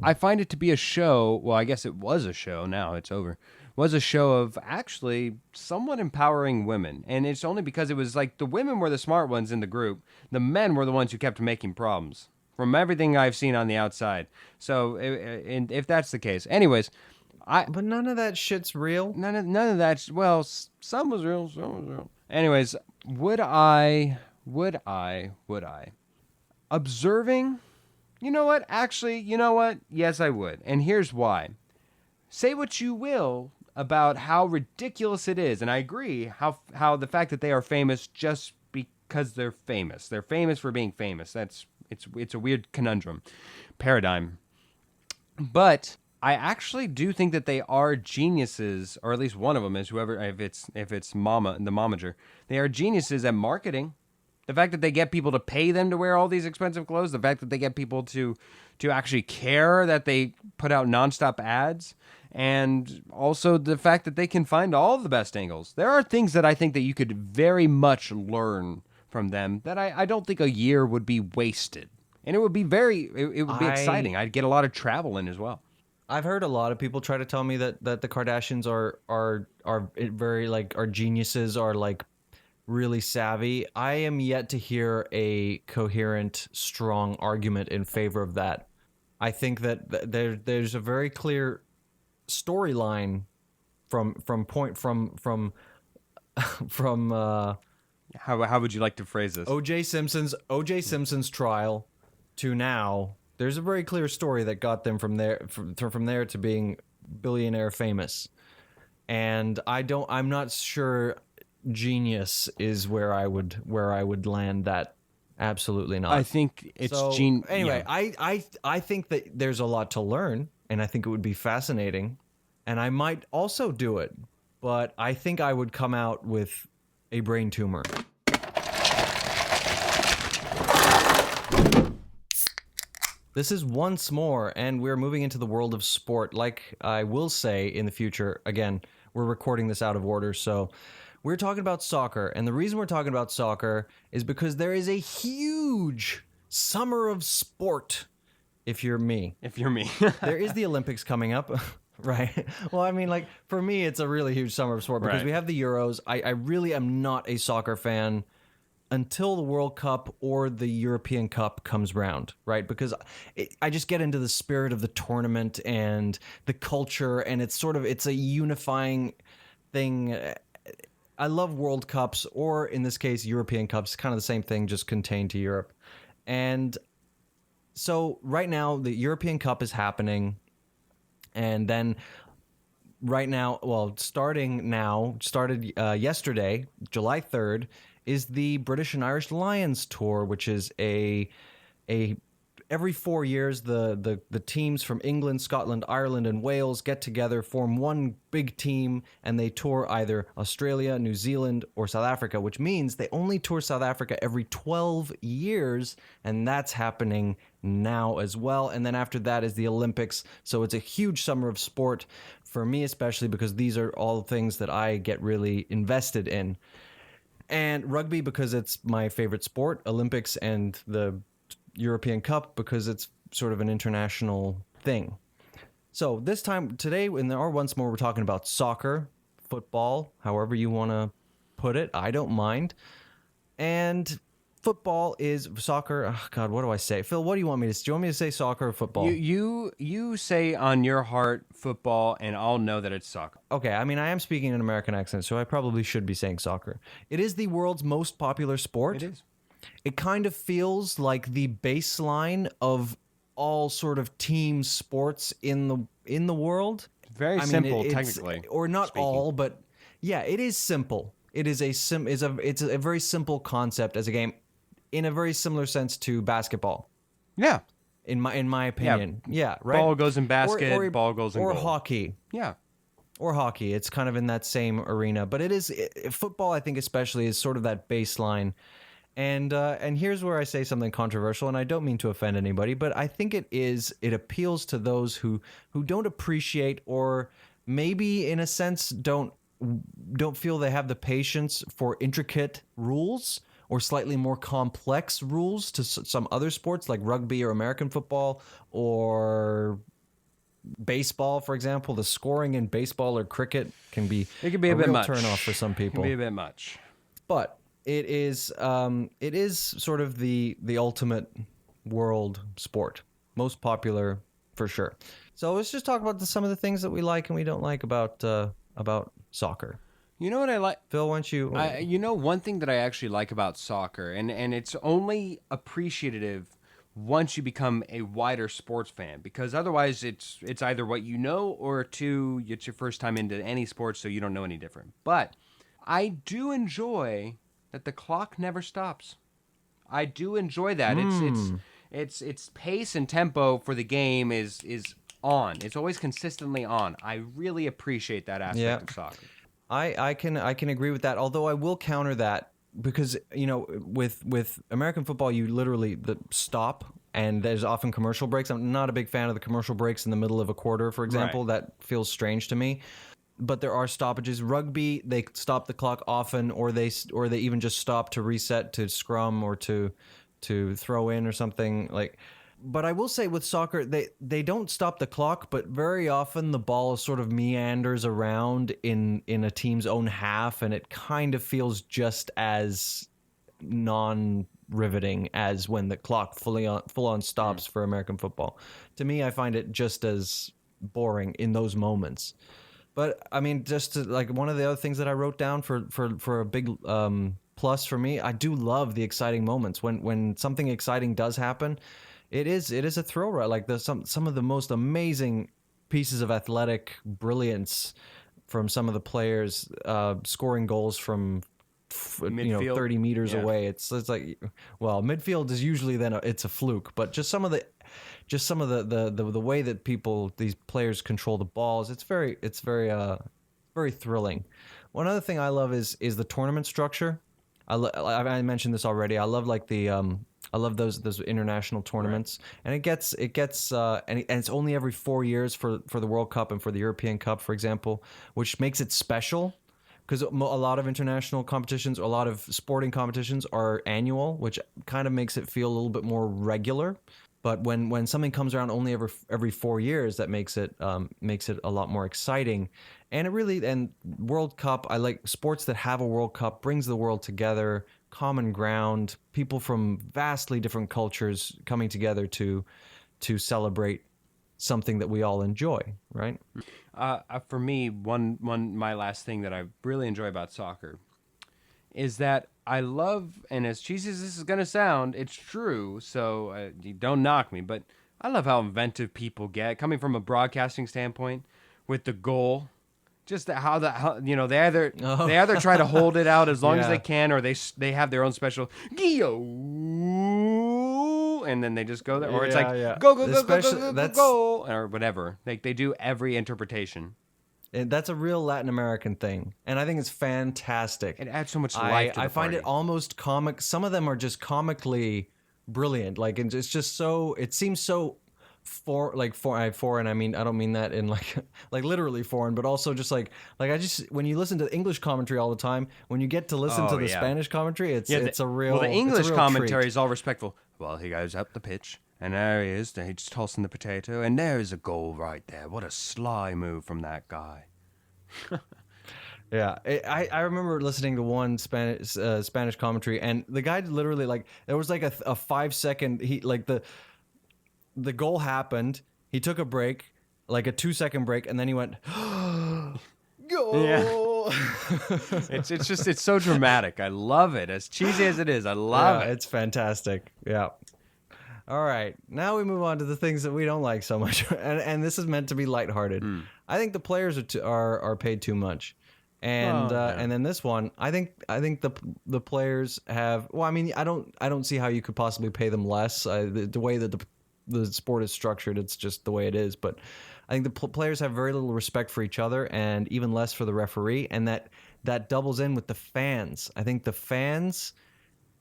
B: I find it to be a show. Well, I guess it was a show. Now it's over. Was a show of actually somewhat empowering women, and it's only because it was like the women were the smart ones in the group. The men were the ones who kept making problems. From everything I've seen on the outside. So, and if that's the case, anyways,
A: But none of that shit's real.
B: none of that. Well, some was real, some was real. Anyways, would I? Observing. You know what? Actually, you know what? Yes, I would. And here's why. Say what you will about how ridiculous it is, and I agree how the fact that they are famous just because they're famous. They're famous for being famous. It's a weird conundrum paradigm. But I actually do think that they are geniuses, or at least one of them is whoever if it's Mama the momager. They are geniuses at marketing. The fact that they get people to pay them to wear all these expensive clothes, the fact that they get people to actually care that they put out nonstop ads, and also the fact that they can find all of the best angles. There are things that I think that you could very much learn from them that I don't think a year would be wasted. And it would be it would be exciting. I'd get a lot of travel in as well.
A: I've heard a lot of people try to tell me that the Kardashians are very like are geniuses, are like really savvy. I am yet to hear a coherent, strong argument in favor of that. I think that there's a very clear storyline from
B: How would you like to phrase this?
A: OJ Simpson's trial to now. There's a very clear story that got them from there to being billionaire famous. And I'm not sure genius is where I would land that. Absolutely not.
B: I think it's
A: so,
B: genius.
A: Anyway,
B: Yeah.
A: I think that there's a lot to learn, and I think it would be fascinating, and I might also do it, but I think I would come out with a brain tumor. This is Once More, and we're moving into the world of sport. Like I will say in the future, again, we're recording this out of order, so we're talking about soccer. And the reason we're talking about soccer is because there is a huge summer of sport, if you're me. There is the Olympics coming up. Right. Well, I mean, like, for me, it's a really huge summer of sport because
B: Right.
A: we have the Euros. I really am not a soccer fan until the World Cup or the European Cup comes round, right? Because I just get into the spirit of the tournament and the culture, and it's a unifying thing. I love World Cups, or in this case, European Cups, kind of the same thing, just contained to Europe. And so right now, the European Cup is happening, and then right now, well, started yesterday, July 3rd, is the British and Irish Lions Tour, which is a every 4 years the teams from England, Scotland, Ireland, and Wales get together, form one big team, and they tour either Australia, New Zealand, or South Africa, which means they only tour South Africa every 12 years, and that's happening now as well. And then after that is the Olympics, so it's a huge summer of sport for me, especially because these are all things that I get really invested in. And rugby because it's my favorite sport, Olympics and the European Cup because it's sort of an international thing. So today, in our Once More, we're talking about soccer, football, however you want to put it. I don't mind. And football is soccer. Oh, God, what do I say? Phil, what do you want me to say? Do you want me to say soccer or football?
B: You say on your heart football, and I'll know that it's soccer.
A: Okay, I mean, I am speaking an American accent, so I probably should be saying soccer. It is the world's most popular sport.
B: It is.
A: It kind of feels like the baseline of all sort of team sports in the world.
B: Very simple, technically.
A: Or not
B: speaking.
A: all, but yeah, it is simple. It is it's a very simple concept as a game, in a very similar sense to basketball.
B: Yeah.
A: In my opinion, yeah, right.
B: Ball goes in basket, ball goes in
A: or
B: goal.
A: hockey.
B: Yeah.
A: Or hockey. It's kind of in that same arena, but football, I think especially, is sort of that baseline. And here's where I say something controversial, and I don't mean to offend anybody, but I think it appeals to those who don't appreciate, or maybe in a sense don't feel they have the patience for intricate rules or slightly more complex rules to some other sports like rugby or American football or baseball, for example. The scoring in baseball or cricket can be
B: a bit
A: real
B: much.
A: turn off for some people.
B: It can be a bit much.
A: But it is sort of the ultimate world sport, most popular for sure. So let's just talk about some of the things that we like and we don't like about soccer.
B: You know what I like?
A: Phil, why don't you?
B: One thing that I actually like about soccer, and it's only appreciative once you become a wider sports fan, because otherwise it's either what you know, or two, it's your first time into any sport, so you don't know any different. But I do enjoy that the clock never stops. I do enjoy that. It's pace and tempo for the game is on. It's always consistently on. I really appreciate that aspect of soccer.
A: I can agree with that. Although I will counter that, because with American football, you literally stop, and there's often commercial breaks. I'm not a big fan of the commercial breaks in the middle of a quarter, for example. Right. That feels strange to me. But there are stoppages. Rugby, they stop the clock often, or they even just stop to reset, to scrum, or to throw in or something like. But I will say with soccer, they don't stop the clock, but very often the ball sort of meanders around in a team's own half, and it kind of feels just as non-riveting as when the clock full on stops for American football. To me, I find it just as boring in those moments. But I mean, just to, like, one of the other things that I wrote down for a big plus for me, I do love the exciting moments when something exciting does happen. It is a thrill ride. Like some of the most amazing pieces of athletic brilliance from some of the players scoring goals from midfield, 30 meters away. It's like, well, midfield is usually it's a fluke, but just some of the way that these players control the balls, it's very thrilling. One other thing I love is the tournament structure. I mentioned this already. I love I love those international tournaments, right. And it gets and it's only every 4 years for the World Cup and for the European Cup, for example, which makes it special, because a lot of international competitions, a lot of sporting competitions are annual, which kind of makes it feel a little bit more regular. But when something comes around only every 4 years, that makes it a lot more exciting. And World Cup, I like sports that have a World Cup, brings the world together, common ground, people from vastly different cultures coming together to celebrate something that we all enjoy, right?
B: For me, my last thing that I really enjoy about soccer is that I love, and as cheesy as this is going to sound, it's true, so you don't knock me, but I love how inventive people get, coming from a broadcasting standpoint, with the goal. Just how they either try to hold it out as long as they can, or they have their own special Gio, and then they just go there, or it's like go, or whatever. Like, they do every interpretation.
A: And that's a real Latin American thing, and I think it's fantastic.
B: It adds so much life to the
A: I find
B: party.
A: it almost comic. Some of them are just comically brilliant. Like, it's just so. It seems so foreign. I mean, I don't mean that in like literally foreign, but also just like when you listen to English commentary all the time, when you get to listen to the Spanish commentary, it's a real.
B: Well, the English commentary
A: treat.
B: is all respectful. Well, he goes up the pitch, and there he is. He's tossing the potato, and there is a goal right there. What a sly move from that guy.
A: Yeah, I remember listening to one Spanish commentary, and the guy literally, like, there was like a 5-second, the goal happened, he took a break, like a 2-second break, and then he went, goal! Yeah.
B: It's so dramatic. I love it. As cheesy as it is, I love it.
A: It's fantastic. Yeah. All right, now we move on to the things that we don't like so much, and this is meant to be lighthearted. I think the players are paid too much. And then this one, I think the players have. Well, I mean, I don't see how you could possibly pay them less. The way that the sport is structured, it's just the way it is. But I think the players have very little respect for each other, and even less for the referee, and that doubles in with the fans. I think the fans,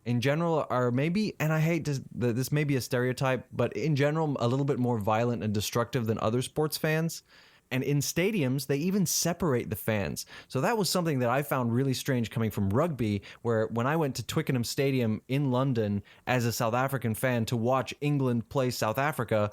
A: in general, are maybe, and I hate this may be a stereotype, but in general, a little bit more violent and destructive than other sports fans. And in stadiums, they even separate the fans. So that was something that I found really strange coming from rugby, where when I went to Twickenham Stadium in London as a South African fan to watch England play South Africa,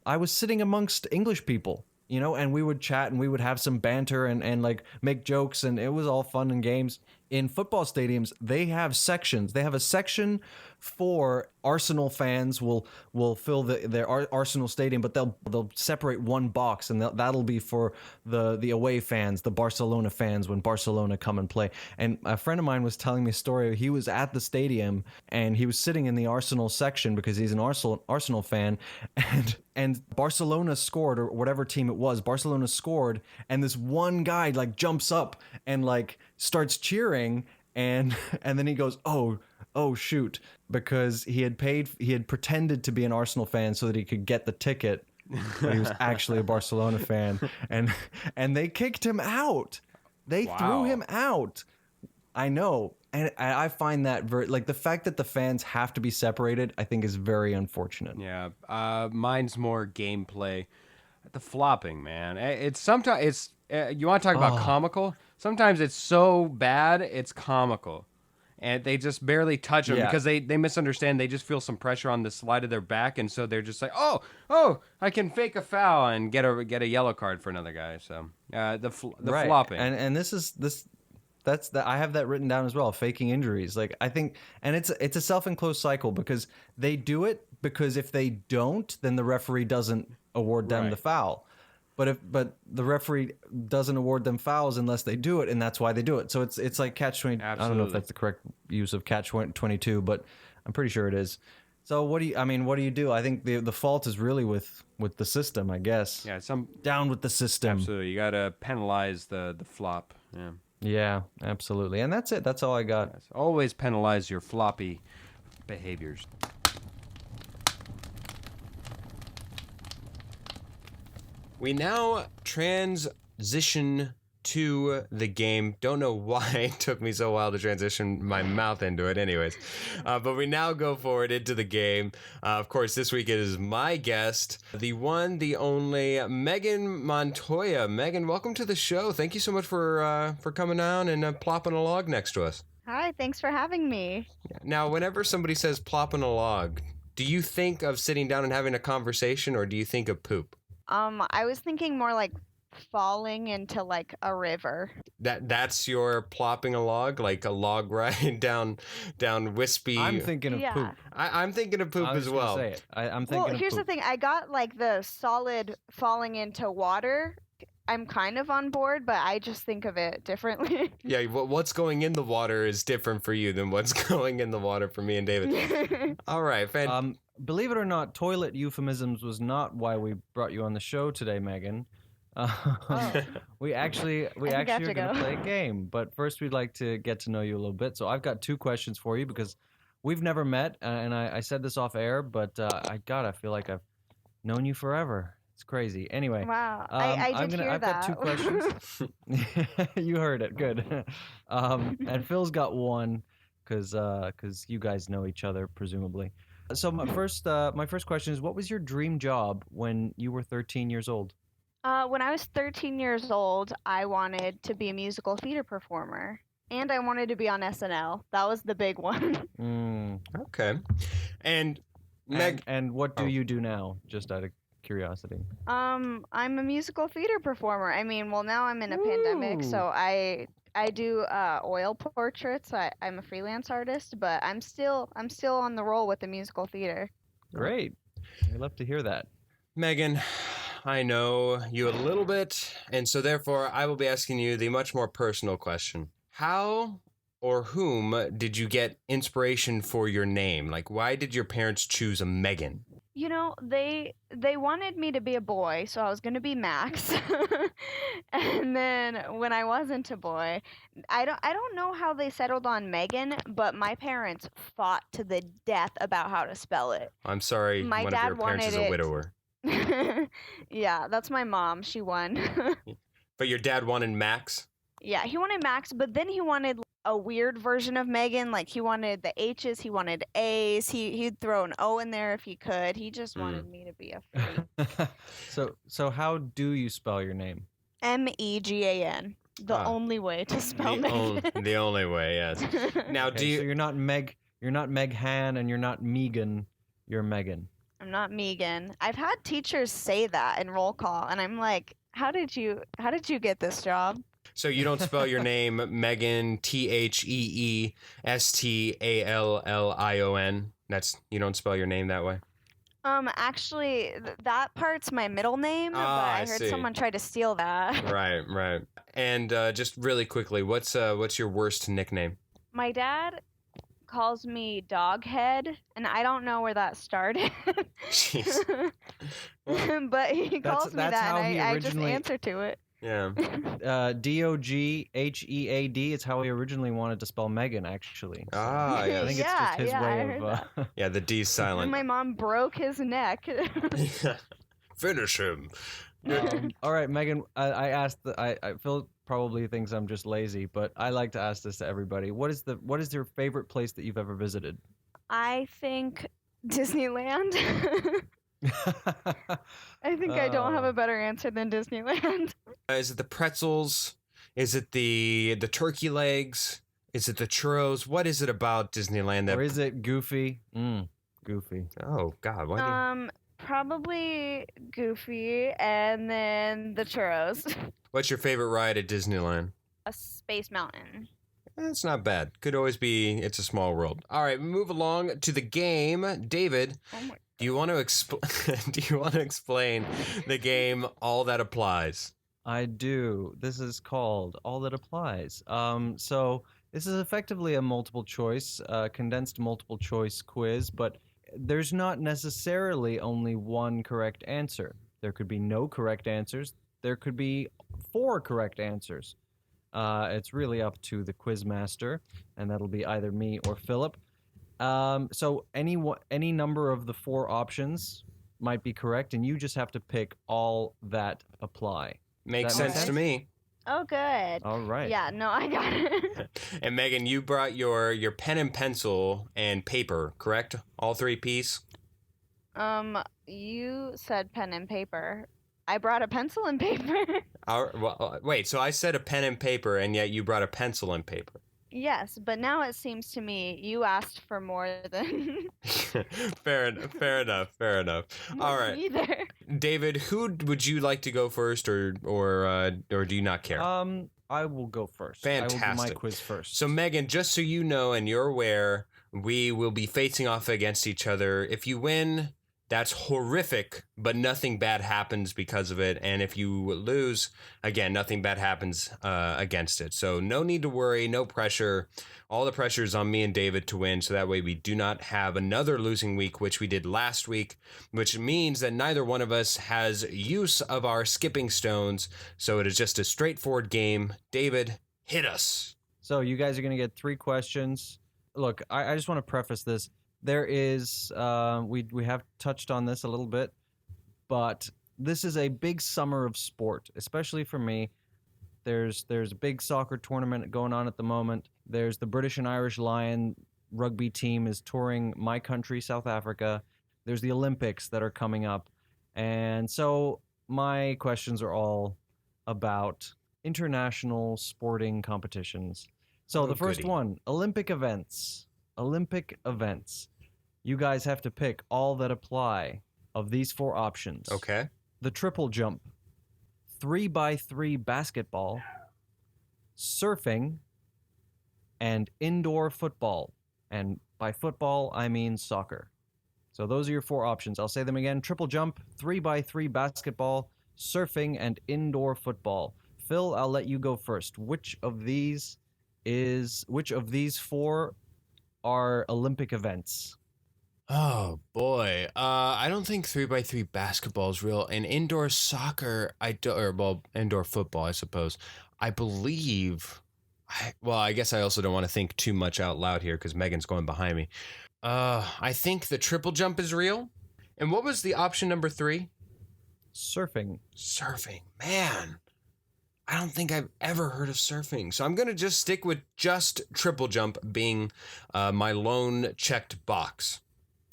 A: I was sitting amongst English people, and we would chat and we would have some banter and like make jokes, and it was all fun and games. In football stadiums, they have sections. They have a section for Arsenal fans will fill their Arsenal stadium, but they'll separate one box, and that'll be for the away fans, the Barcelona fans when Barcelona come and play. And a friend of mine was telling me a story. He was at the stadium and he was sitting in the Arsenal section because he's an Arsenal fan, and Barcelona scored, or whatever team it was. Barcelona scored, and this one guy like jumps up and like starts cheering, and then he goes, oh shoot, because he had pretended to be an Arsenal fan so that he could get the ticket, but he was actually a Barcelona fan, and they kicked him out. They threw him out. I know. And I find that very, like, the fact that the fans have to be separated, I think is very unfortunate.
B: Yeah. Mine's more gameplay. The flopping, man. It's sometimes you want to talk about comical? Sometimes it's so bad, it's comical. And they just barely touch them because they misunderstand. They just feel some pressure on the slide of their back, and so they're just like, oh, I can fake a foul and get a yellow card for another guy. So the flopping.
A: And I have that written down as well. Faking injuries, like, I think, and it's a self-enclosed cycle, because they do it because if they don't, then the referee doesn't award them the foul. But the referee doesn't award them fouls unless they do it, and that's why they do it. So it's like catch 20. I don't know if that's the correct use of catch 22, but I'm pretty sure it is. So what do you do? I think the fault is really with the system, I guess.
B: Yeah,
A: down with the system.
B: Absolutely, you got to penalize the flop. Yeah.
A: Yeah, absolutely. And that's it. That's all I got.
B: Yes. Always penalize your floppy behaviors. We now transition to the game. Don't know why it took me so a while to transition my mouth into it anyways. But we now go forward into the game. Of course, this week it is my guest, the one, the only, Megan Montoya. Megan, welcome to the show. Thank you so much for coming down and plopping a log next to us.
C: Hi, thanks for having me.
B: Now, whenever somebody says plopping a log, do you think of sitting down and having a conversation, or do you think of poop?
C: I was thinking more like falling into like a river.
B: That's your plopping a log, like a log ride down wispy.
A: I'm thinking of poop.
B: I'm thinking of poop as well.
A: Say it. I'm thinking of
C: here's
A: poop.
C: the thing. I got like the solid falling into water. I'm kind of on board, but I just think of it differently.
B: Yeah, what's going in the water is different for you than what's going in the water for me and David. All right,
A: believe it or not, toilet euphemisms was not why we brought you on the show today, Megan. We actually are going to play a game, but first we'd like to get to know you a little bit. So I've got 2 questions for you because we've never met, and I said this off air, but I feel like I've known you forever. It's crazy. Anyway.
C: Wow. I did hear
A: I've
C: that.
A: got 2 questions. You heard it. Good. And Phil's got 1 because you guys know each other, presumably. So my first question is, what was your dream job when you were 13 years old?
C: When I was 13 years old, I wanted to be a musical theater performer. And I wanted to be on SNL. That was the big one.
B: Okay. And
A: what do you do now, just out of curiosity?
C: I'm a musical theater performer. I mean, well, now I'm in a pandemic, so I do oil portraits. I'm a freelance artist, but I'm still on the roll with the musical theater.
A: Great. I love to hear that.
B: Megan, I know you a little bit, and so therefore I will be asking you the much more personal question. How or whom did you get inspiration for your name? Like, why did your parents choose a Megan?
C: They wanted me to be a boy, so I was gonna be Max. And then when I wasn't a boy, I don't know how they settled on Megan, but my parents fought to the death about how to spell it.
D: I'm sorry,
C: My
D: one of your
C: dad
D: parents is a
C: wanted
D: widower.
C: it. Yeah, that's my mom. She won.
D: But your dad wanted Max?
C: Yeah, he wanted Max, but then he wanted a weird version of Megan. Like he wanted the H's, he wanted A's. He'd throw an O in there if he could. He just wanted me to be a freak.
A: So how do you spell your name?
C: Megan. The only way to spell Megan.
D: The only way, yes. Now,
A: Okay, so you're not Meg Han, and you're not Megan, you're Megan.
C: I'm not Megan. I've had teachers say that in roll call, and I'm like, how did you get this job?
D: So you don't spell your name Megan, Theeestallion. You don't spell your name that way?
C: Actually, that part's my middle name, but
D: I
C: I heard
D: see.
C: someone try to steal that.
D: Right. And just really quickly, what's your worst nickname?
C: My dad calls me Doghead, and I don't know where that started.
D: Jeez.
C: But he calls me
A: that's
C: that,
A: how
C: and
A: he
C: I just
A: originally-
C: answer to it.
D: Yeah.
A: Doghead is how he originally wanted to spell Megan, actually. So
D: Ah,
A: I
D: yes.
A: think it's just his
C: I
A: way
C: heard
A: of.
D: Yeah, the D's
C: And
D: silent.
C: my mom broke his neck.
D: Finish him.
A: All right, Megan. I asked. I Phil probably thinks I'm just lazy, but I like to ask this to everybody. What is your favorite place that you've ever visited?
C: I think Disneyland. I think I don't have a better answer than Disneyland.
D: Is it the pretzels? Is it the turkey legs? Is it the churros? What is it about Disneyland that?
A: Or is it Goofy? Goofy.
D: Oh God, why?
C: Probably Goofy, and then the churros.
D: What's your favorite ride at Disneyland?
C: A Space Mountain.
D: It's not bad. Could always be. It's a small world. All right, move along to the game. David,
C: Oh my.
D: do you want to explain the game All That Applies?
A: I do. This is called All That Applies. So this is effectively a multiple choice, condensed multiple choice quiz, but there's not necessarily only one correct answer. There could be no correct answers. There could be 4 correct answers. It's really up to the quiz master, and that'll be either me or Philip. So any number of the 4 options might be correct, and you just have to pick all that apply.
D: Makes
A: That make
D: sense to
A: sense?
D: me.
C: Oh, good.
A: All right.
C: Yeah, no, I got it.
D: And Megan, you brought your pen and pencil and paper, correct? All 3 P's?
C: You said pen and paper. I brought a pencil and paper.
D: Wait, so I said a pen and paper, and yet you brought a pencil and paper.
C: Yes, but now it seems to me you asked for more than
D: Fair enough. All right,
C: either.
D: David, who would you like to go first, or do you not care?
A: I will go first. I will do my
D: Fantastic.
A: quiz first.
D: So Megan, just so you know and you're aware, we will be facing off against each other. If you win, that's horrific, but nothing bad happens because of it. And if you lose, again, nothing bad happens against it. So no need to worry, no pressure. All the pressure is on me and David to win, so that way we do not have another losing week, which we did last week, which means that neither one of us has use of our skipping stones. So it is just a straightforward game. David, hit us.
A: So you guys are going to get 3 questions. Look, I just want to preface this. There is, we have touched on this a little bit, but this is a big summer of sport, especially for me. There's a big soccer tournament going on at the moment. There's the British and Irish Lion rugby team is touring my country, South Africa. There's the Olympics that are coming up. And so my questions are all about international sporting competitions. So the first
D: goody.
A: one, Olympic events. You guys have to pick all that apply of these 4 options.
D: Okay.
A: The triple jump, 3x3 basketball, surfing, and indoor football. And by football, I mean soccer. So those are your 4 options. I'll say them again. Triple jump, 3x3 basketball, surfing, and indoor football. Phil, I'll let you go first. Which of these 4 are Olympic events?
D: Oh boy, I don't think 3x3 basketball is real. And indoor soccer, indoor football, I suppose. I believe. I guess I also don't want to think too much out loud here because Megan's going behind me. I think the triple jump is real. And what was the option number 3?
A: Surfing.
D: Surfing, man. I don't think I've ever heard of surfing. So I'm going to just stick with just triple jump being my lone checked box.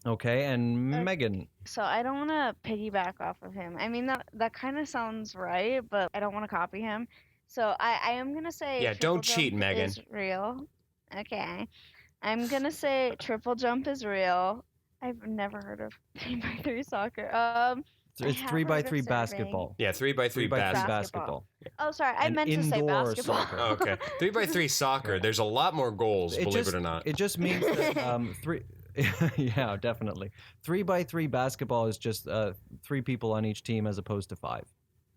A: Okay, and Megan.
C: So I don't want to piggyback off of him. I mean, that kind of sounds right, but I don't want to copy him. So I am going to say
D: Yeah,
C: triple
D: don't cheat,
C: jump
D: Megan.
C: is real. Okay. I'm going to say triple jump is real. I've never heard of 3x3 soccer.
A: It's
C: have
A: 3x3
C: heard of
A: basketball.
D: Yeah, 3x3
A: 3x3
D: basketball.
A: basketball.
C: Oh, sorry. I
A: And
C: meant to say
A: indoor
C: basketball.
A: soccer.
D: Oh, okay. 3x3 soccer. There's a lot more goals, believe it or not.
A: It just means that three. Yeah, definitely. 3x3 basketball is just 3 people on each team as opposed to 5.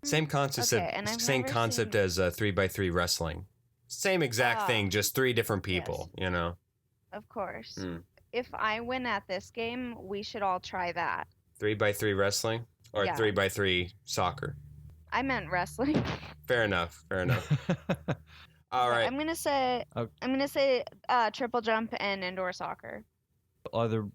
D: Same concept.
C: Okay, and I've
D: Same
C: never
D: concept
C: seen-
D: as 3x3 wrestling. Same exact
C: Ah,
D: thing, just 3 different people. You know.
C: Of course.
D: Hmm.
C: If I win at this game, we should all try that.
D: 3x3 wrestling or
C: Yeah.
D: 3x3 soccer.
C: I meant wrestling.
D: Fair enough. Fair enough. All
C: Okay,
D: right.
C: I'm gonna say
A: Okay.
C: I'm gonna say triple jump and indoor soccer.
A: Are the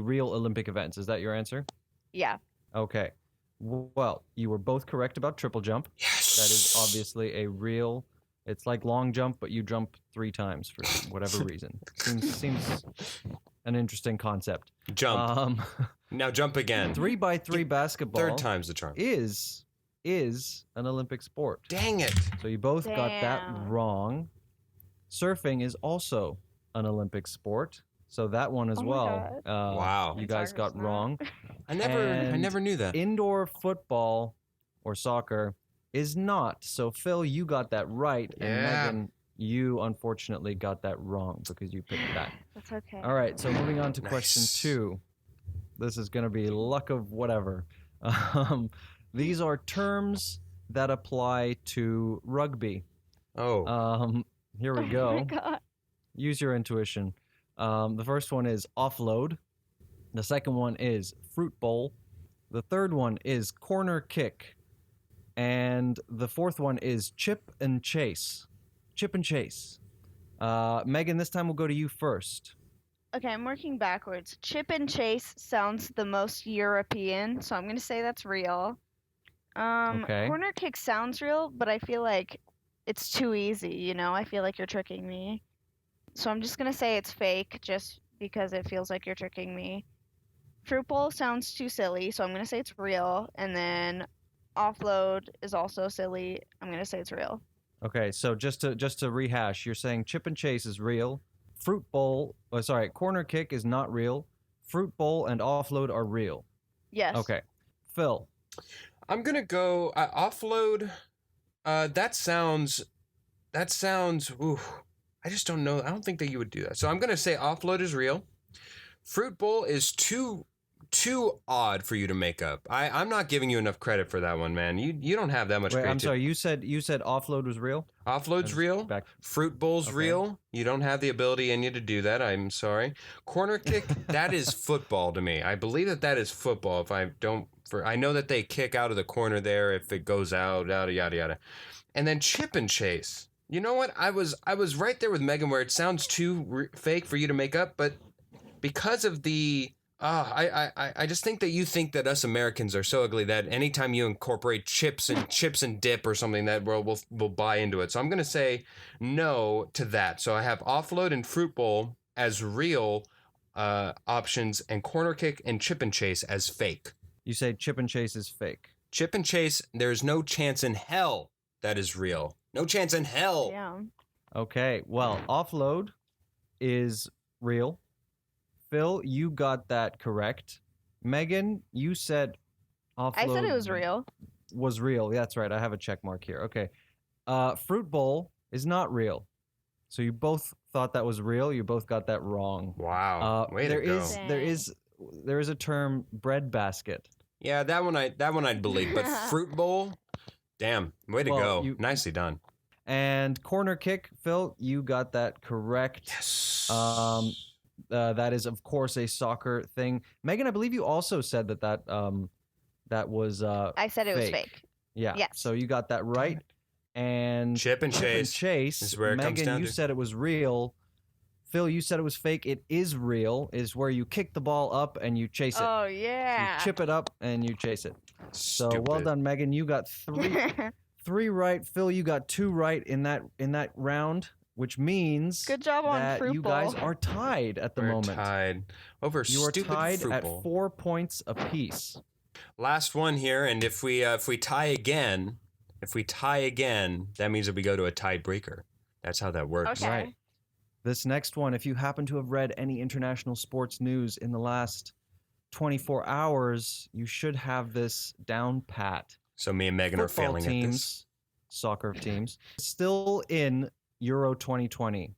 A: real Olympic events? Is that your answer?
C: Yeah.
A: Okay. Well, you were both correct about triple jump.
D: Yes.
A: That is obviously a real. It's like long jump, but you jump 3 times for whatever reason. Seems an interesting concept.
D: Jump. Now jump again.
A: 3x3 basketball.
D: Third time's the charm.
A: is an Olympic sport.
D: Dang it.
A: So you both got that
C: Damn.
A: wrong. Surfing is also an Olympic sport. So that one as
C: Oh my
A: well.
D: Wow.
A: You guys
C: Soccer's
A: got
C: not.
A: wrong.
D: I
A: And
D: never knew that.
A: Indoor football or soccer is not. So Phil, you got that right, and
D: Yeah.
A: Megan, you unfortunately got that wrong because you picked that.
C: That's okay.
A: All right, so moving on to question
D: Nice.
A: 2. This is going to be luck of whatever. These are terms that apply to rugby.
D: Oh.
A: Here we
C: Oh
A: go.
C: my God.
A: Use your intuition. The first one is offload. The second one is fruit bowl. The third one is corner kick. And the fourth one is chip and chase. Chip and chase. Megan, this time we'll go to you first.
C: Okay, I'm working backwards. Chip and chase sounds the most European, so I'm gonna say that's real.
A: Okay.
C: Corner kick sounds real, but I feel like it's too easy, you know? I feel like you're tricking me. So I'm just gonna say it's fake just because it feels like you're tricking me. Fruit bowl sounds too silly, so I'm gonna say it's real. And then offload is also silly. I'm gonna say it's real.
A: Okay, so just to rehash, you're saying chip and chase is real. Corner kick is not real. Fruit bowl and offload are real.
C: Yes.
A: Okay. Phil.
D: I'm gonna go offload. That sounds. Ooh, I just don't know. I don't think that you would do that. So I'm gonna say offload is real. Fruit bowl is too odd for you to make up. I'm not giving you enough credit for that one, man. You don't have that much
A: Wait, I'm
D: creativity.
A: sorry. You said offload was real?
D: Offload's
A: Just
D: real.
A: back-
D: Fruit bowl's
A: Okay.
D: real. You don't have the ability in you to do that. I'm sorry. Corner kick, that is football to me. I believe that is football. If I don't, I know that they kick out of the corner there if it goes out, yada yada yada. And then chip and chase. You know what? I was right there with Megan where it sounds too fake for you to make up, but because of the I just think that you think that us Americans are so ugly that anytime you incorporate chips and dip or something that we'll buy into it. So I'm gonna say no to that. So I have offload and fruit bowl as real options, and corner kick and chip and chase as fake.
A: You say chip and chase is fake.
D: Chip and chase, there's no chance in hell that is real. No chance in hell.
C: Damn.
A: Okay. Well, offload is real. Phil, you got that correct. Megan, you said offload.
C: I said it was real.
A: Was real. That's right. I have a check mark here. Okay. Fruit bowl is not real. So you both thought that was real. You both got that wrong.
D: Wow. Way to go.
A: There is a term bread basket.
D: Yeah, that one I'd believe, but fruit bowl, damn, way to
A: Well,
D: go, nicely done.
A: And corner kick, Phil, you got that correct.
D: Yes.
A: That is, of course, a soccer thing. Megan, I believe you also said that was
C: I said it was fake.
A: Yeah.
C: Yes.
A: So you got that right. And
D: Chip and Chase.
A: Chase.
D: This is where it comes
A: Megan,
D: down
A: you
D: to.
A: said it was real. Phil, you said it was fake. It is real. Is where you kick the ball up and you chase it.
C: Oh
A: So
C: yeah.
A: you chip it up and you chase it. So well
D: Stupid.
A: done, Megan. You got three right. Phil, you got 2 right in that round, which means
C: Good job on
A: that
C: fruit
A: you guys
C: bowl.
A: are tied at the
D: We're
A: moment.
D: tied over
A: You are
D: stupid
A: tied
D: fruit
A: at
D: bowl.
A: 4 points apiece.
D: Last one here, and if we tie again, that means that we go to a tiebreaker. That's how that works.
C: Okay.
A: Right. This next one, if you happen to have read any international sports news in the last 24 hours, you should have this down pat.
D: So me and Megan are
A: Football
D: failing
A: teams,
D: at this.
A: soccer teams, still in Euro 2020.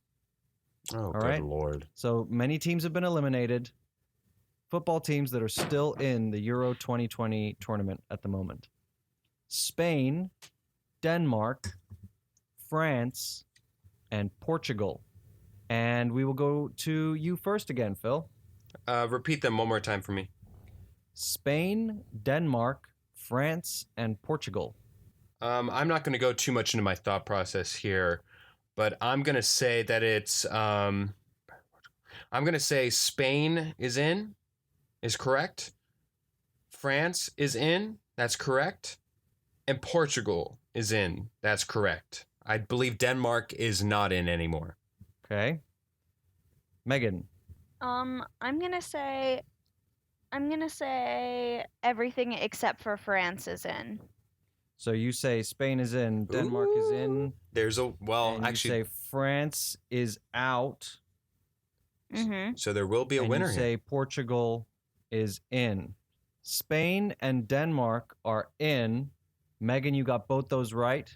D: Oh, good
A: right.
D: Lord.
A: So many teams have been eliminated. Football teams that are still in the Euro 2020 tournament at the moment. Spain, Denmark, France, and Portugal. And we will go to you first again, Phil.
D: Repeat them one more time for me.
A: Spain, Denmark, France, and Portugal.
D: I'm not going to go too much into my thought process here, but I'm going to say that it's. I'm going to say Spain is correct. France is in. That's correct. And Portugal is in. That's correct. I believe Denmark is not in anymore.
A: Okay. Megan.
C: I'm gonna say everything except for France is in.
A: So you say Spain is in, Denmark is in.
D: There's a
A: and
D: actually.
A: you say France is out.
C: Mm-hmm.
D: So there will be a
A: and
D: winner
A: you
D: here.
A: say Portugal is in. Spain and Denmark are in. Megan, you got both those right.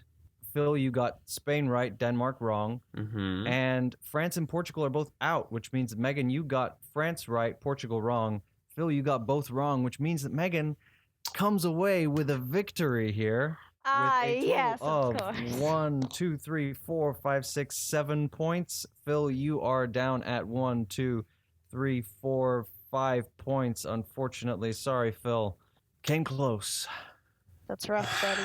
A: Phil, you got Spain right, Denmark wrong.
D: Mm-hmm.
A: And France and Portugal are both out, which means, Megan, you got France right, Portugal wrong. Phil, you got both wrong, which means that Megan comes away with a victory here.
C: Ah,
A: with a total
C: yes, of
A: of
C: course.
A: 1, 2, 3, 4, 5, 6, 7 points. Phil, you are down at 1, 2, 3, 4, 5 points. Unfortunately, sorry, Phil. Came close.
C: That's rough, buddy.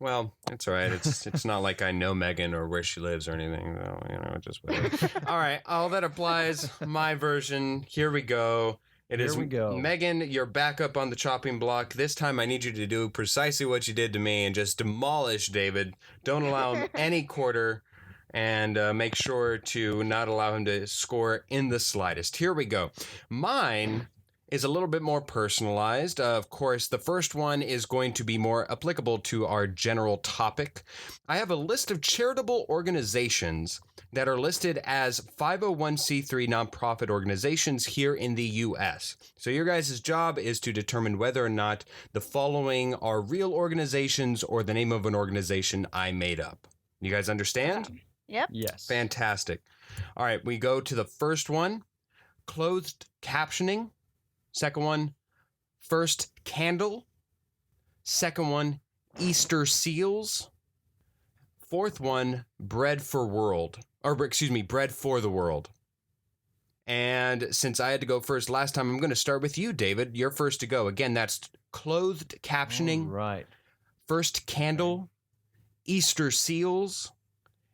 D: Well, it's all right. It's not like I know Megan or where she lives or anything. So, just whatever. All right. All that applies. My version. Here we go.
A: Here we go.
D: Megan, you're back up on the chopping block. This time I need you to do precisely what you did to me and just demolish David. Don't allow him any quarter and make sure to not allow him to score in the slightest. Here we go. Mine is a little bit more personalized. Of course, the first one is going to be more applicable to our general topic. I have a list of charitable organizations that are listed as 501c3 nonprofit organizations here in the U.S. So your guys' job is to determine whether or not the following are real organizations or the name of an organization I made up. You guys understand?
C: Yep.
A: Yes.
D: Fantastic. All right, we go to the first one, closed captioning. Second one, First Candle. Second one, Easter Seals. Fourth one, Bread for the World. And since I had to go first last time, I'm going to start with you, David. You're first to go. Again, that's clothed captioning,
A: Right.
D: First Candle, Easter Seals,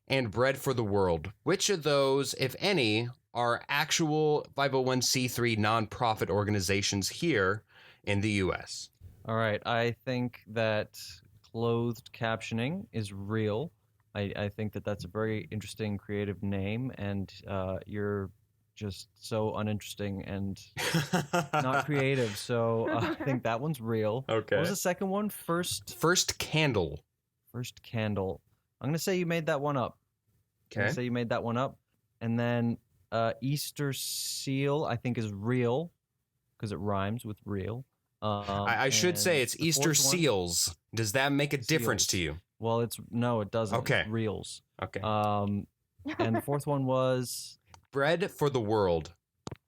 D: and Bread for the World. Which of those, if any, are actual 501c3 nonprofit organizations here in the U.S.?
A: All right. I think that clothed captioning is real. I think that that's a very interesting, creative name, and you're just so uninteresting and not creative. So I think that one's real.
D: Okay.
A: What was the second one?
D: First Candle.
A: First Candle. I'm gonna say you made that one up. I'm gonna
D: Okay.
A: say you made that one up, and then Easter Seal I think is real because it rhymes with real.
D: I should say it's
A: the
D: Easter
A: fourth one-
D: Seals. Does that make a difference to you?
A: Well, it doesn't.
D: Okay.
A: It's reals.
D: Okay.
A: And the fourth one was
D: Bread for the World.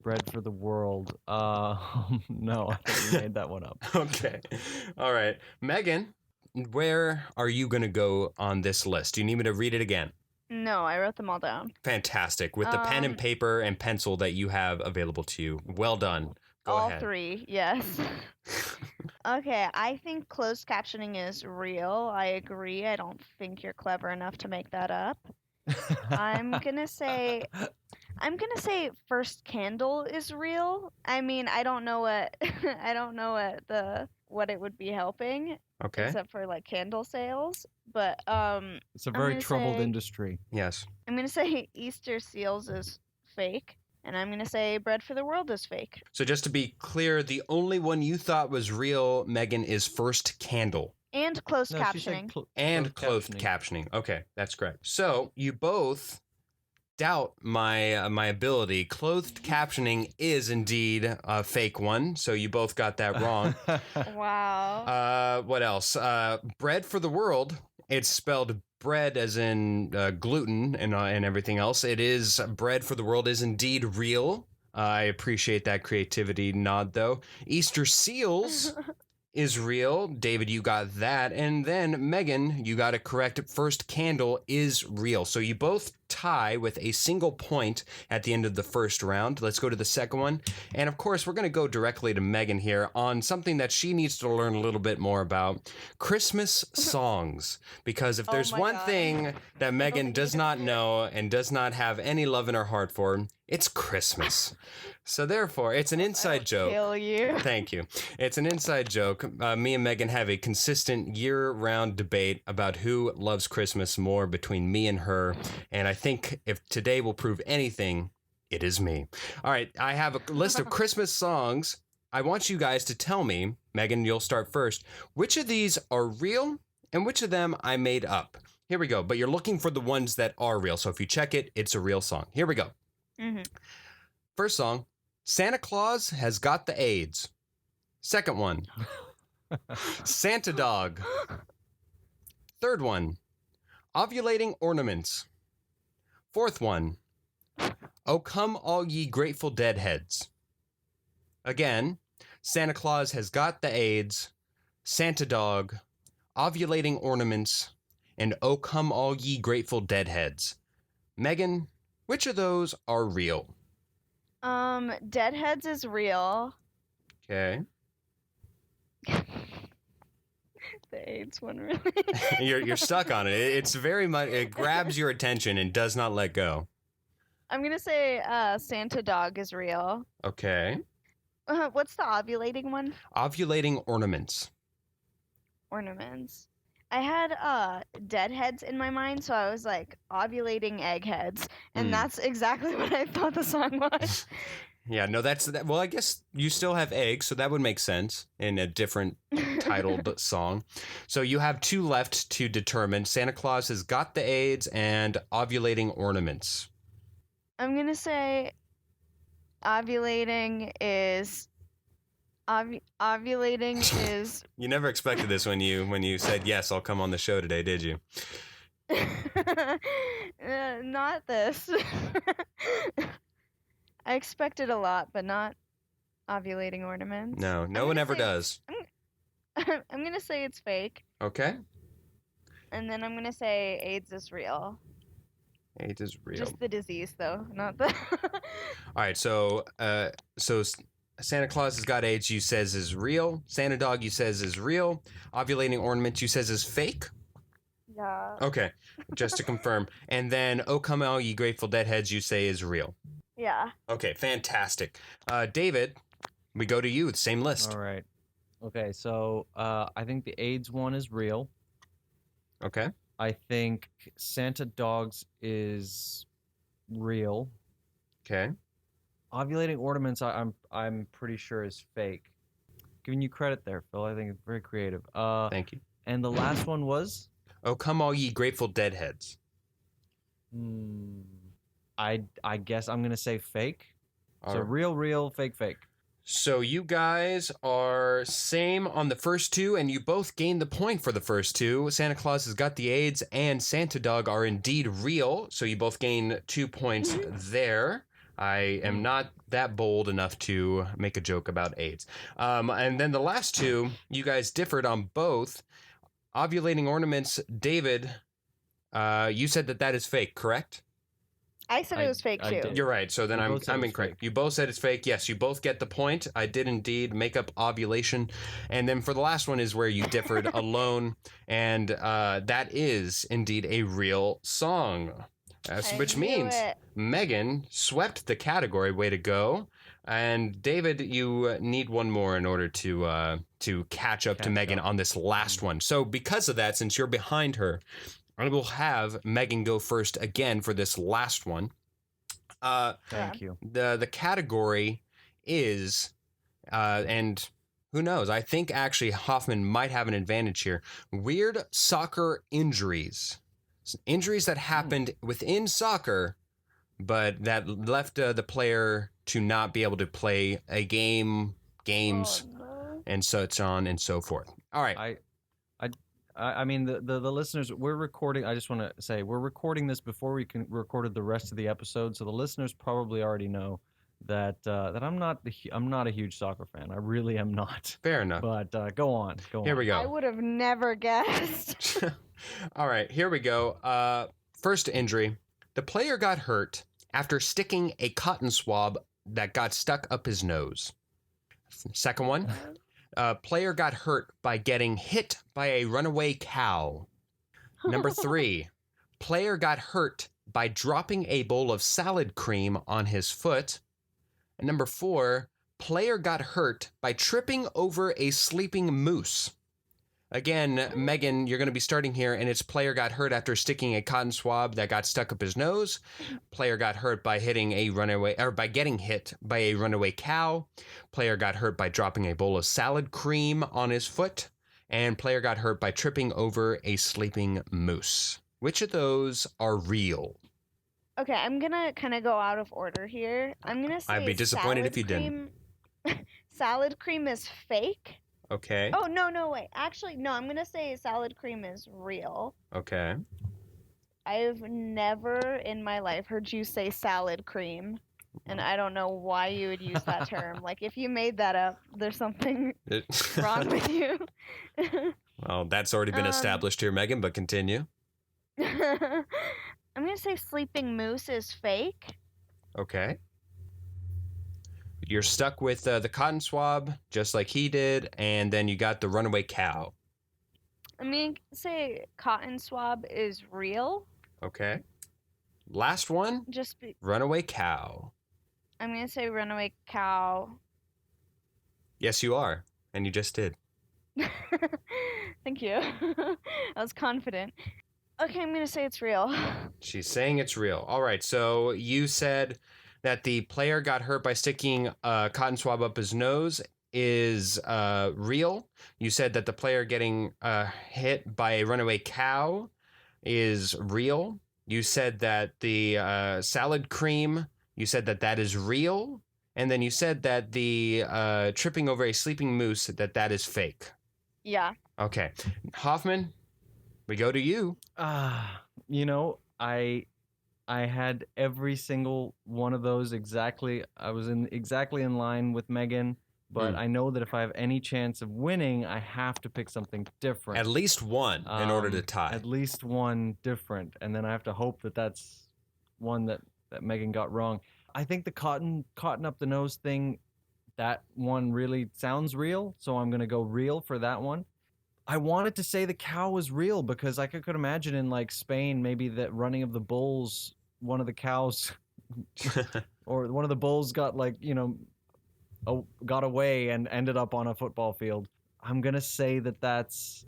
A: Bread for the World. No, I think you made that one up.
D: Okay. All right. Megan, where are you going to go on this list? Do you need me to read it again?
C: No, I wrote them all down.
D: Fantastic. With the pen and paper and pencil that you have available to you. Well done. Go
C: all
D: ahead.
C: 3, yes. Okay, I think closed captioning is real. I agree. I don't think you're clever enough to make that up. I'm gonna say first candle is real. I mean, I don't know what I don't know what it would be helping
D: Okay.
C: except for like candle sales, but
A: It's a
C: I'm
A: very
C: gonna
A: troubled
C: say-
A: industry.
D: Yes.
C: I'm gonna say Easter seals is fake, and I'm gonna say bread for the world is fake.
D: So just to be clear, the only one you thought was real, Megan, is first candle.
C: And closed
A: No, she said
C: captioning.
D: And closed captioning. Okay, that's correct. So you both doubt my ability. Clothed captioning is indeed a fake one, so you both got that wrong.
C: Wow.
D: What else? Bread for the world. It's spelled bread as in gluten and everything else. It is bread for the world is indeed real. I appreciate that creativity nod though. Easter seals is real. David, you got that. And then Megan, you got it correct. First candle is real. So you both tie with a single point at the end of the first round. Let's go to the second one. And of course, we're going to go directly to Megan here on something that she needs to learn a little bit more about Christmas songs. Because if there's
C: my
D: one
C: God.
D: thing that Megan does not know and does not have any love in her heart for, it's Christmas. So therefore, it's an inside joke.
C: Kill you.
D: Thank you. It's an inside joke. Me and Megan have a consistent year-round debate about who loves Christmas more between me and her. And I think if today will prove anything, it is me. All right, I have a list of Christmas songs. I want you guys to tell me, Megan, you'll start first, which of these are real and which of them I made up. Here we go. But you're looking for the ones that are real. So if you check it, it's a real song. Here we go.
C: Mm-hmm.
D: First song, Santa Claus has got the AIDS. Second one, Santa Dog. Third one, Ovulating Ornaments. Fourth one, Oh Come All Ye Grateful Deadheads. Again, Santa Claus has got the AIDS, Santa Dog, Ovulating Ornaments, and Oh Come All Ye Grateful Deadheads. Megan, which of those are real?
C: Deadheads is real.
D: Okay.
C: The AIDS one really.
D: You're stuck on it. It's very much, it grabs your attention and does not let go.
C: I'm gonna say Santa Dog is real.
D: Okay.
C: What's the ovulating one?
D: Ovulating Ornaments.
C: Ornaments. I had deadheads in my mind, so I was like ovulating eggheads, and that's exactly what I thought the song was.
D: Yeah, no, that's that. Well, I guess you still have eggs, so that would make sense in a different titled song. So you have two left to determine. Santa Claus has got the AIDS and Ovulating Ornaments.
C: I'm gonna say ovulating is ovulating is
D: You never expected this when you said yes, I'll come on the show today, did you?
C: not this. I expected a lot, but not ovulating ornaments.
D: No, no one ever does.
C: I'm gonna say it's fake,
D: Okay.
C: and then I'm gonna say AIDS is real.
D: AIDS is real.
C: Just the disease, though, not the.
D: All right, so Santa Claus has got AIDS, you says is real. Santa Dog, you says is real. Ovulating Ornament, you says is fake.
C: Yeah.
D: Okay, just to confirm. And then Oh Come All Ye Grateful Deadheads, you say is real.
C: Yeah.
D: Okay, fantastic. David, we go to you. Same list.
A: All right. Okay, so I think the AIDS one is real.
D: Okay.
A: I think Santa Dogs is real.
D: Okay.
A: Ovulating Ornaments, I'm pretty sure is fake. Giving you credit there, Phil. I think it's very creative.
D: Thank you.
A: And the last one was?
D: Oh Come All Ye Grateful Deadheads.
A: I guess I'm gonna say fake. So
D: All
A: real, fake.
D: So you guys are same on the first two, and you both gained the point for the first two. Santa Claus has got the AIDS, and Santa Dog are indeed real. So you both gain 2 points there. I am not that bold enough to make a joke about AIDS. And then the last two, you guys differed on both. Ovulating Ornaments, David, You said that is fake, correct?
C: I said it was fake
A: I
C: too.
A: did.
D: You're right. So then
A: We
D: I'm
A: both said it was
D: incorrect.
A: fake.
D: You both said it's fake. Yes, you both get the point. I did indeed make up ovulation. And then for the last one is where you differed alone, and that is indeed a real song. Which
C: knew
D: means
C: it.
D: Megan swept the category. Way to go! And David, you need one more in order to catch up to
A: Catch
D: Megan
A: up.
D: on this last one. So because of that, since you're behind her, I will have Megan go first again for this last one.
A: Thank you.
D: The category is, and who knows? I think actually Hoffman might have an advantage here. Weird soccer injuries, injuries that happened within soccer, but that left the player to not be able to play a games,
C: Oh, no.
D: and such on and so forth. All right.
A: I mean the listeners, we're recording. I just want to say we're recording this before we recorded the rest of the episode, so the listeners probably already know that I'm not a huge soccer fan. I really am not.
D: Fair enough.
A: But go on.
D: Here we go.
C: I would have never guessed.
D: All right, here we go. First injury. The player got hurt after sticking a cotton swab that got stuck up his nose. Second one. Player got hurt by getting hit by a runaway cow. Number 3. Player got hurt by dropping a bowl of salad cream on his foot. And number 4. Player got hurt by tripping over a sleeping moose. Again, Megan, you're going to be starting here, and it's player got hurt after sticking a cotton swab that got stuck up his nose. Player got hurt by hitting a runaway, or by getting hit by a runaway cow. Player got hurt by dropping a bowl of salad cream on his foot. And player got hurt by tripping over a sleeping moose. Which of those are real?
C: Okay, I'm gonna kind of go out of order here. I'm gonna say
D: I'd be disappointed
C: salad
D: if you didn't.
C: Salad cream is fake.
D: Okay.
C: Oh no, wait. Actually, no. I'm gonna say salad cream is real.
D: Okay.
C: I've never in my life heard you say salad cream, and I don't know why you would use that term. Like, if you made that up, there's something wrong with you.
D: Well, that's already been established here, Megan, but continue.
C: I'm gonna say sleeping moose is fake.
D: Okay. You're stuck with the cotton swab, just like he did, and then you got the runaway cow.
C: I'm gonna say cotton swab is real.
D: Okay. Last one, runaway cow.
C: I'm gonna say runaway cow.
D: Yes, you are, and you just did.
C: Thank you. I was confident. Okay, I'm gonna say it's real.
D: She's saying it's real. All right, so you said that the player got hurt by sticking a cotton swab up his nose is real. You said that the player getting hit by a runaway cow is real. You said that the salad cream, you said that is real. And then you said that the tripping over a sleeping moose, that is fake.
C: Yeah.
D: Okay. Hoffman, we go to you.
A: You know, I had every single one of those exactly. I was exactly in line with Megan, but I know that if I have any chance of winning, I have to pick something different.
D: At least one in order to tie.
A: At least one different, and then I have to hope that that's one that Megan got wrong. I think the cotton up the nose thing, that one really sounds real, so I'm gonna go real for that one. I wanted to say the cow was real because I could imagine in like Spain, maybe the running of the bulls, one of the cows or one of the bulls got got away and ended up on a football field. I'm going to say that's,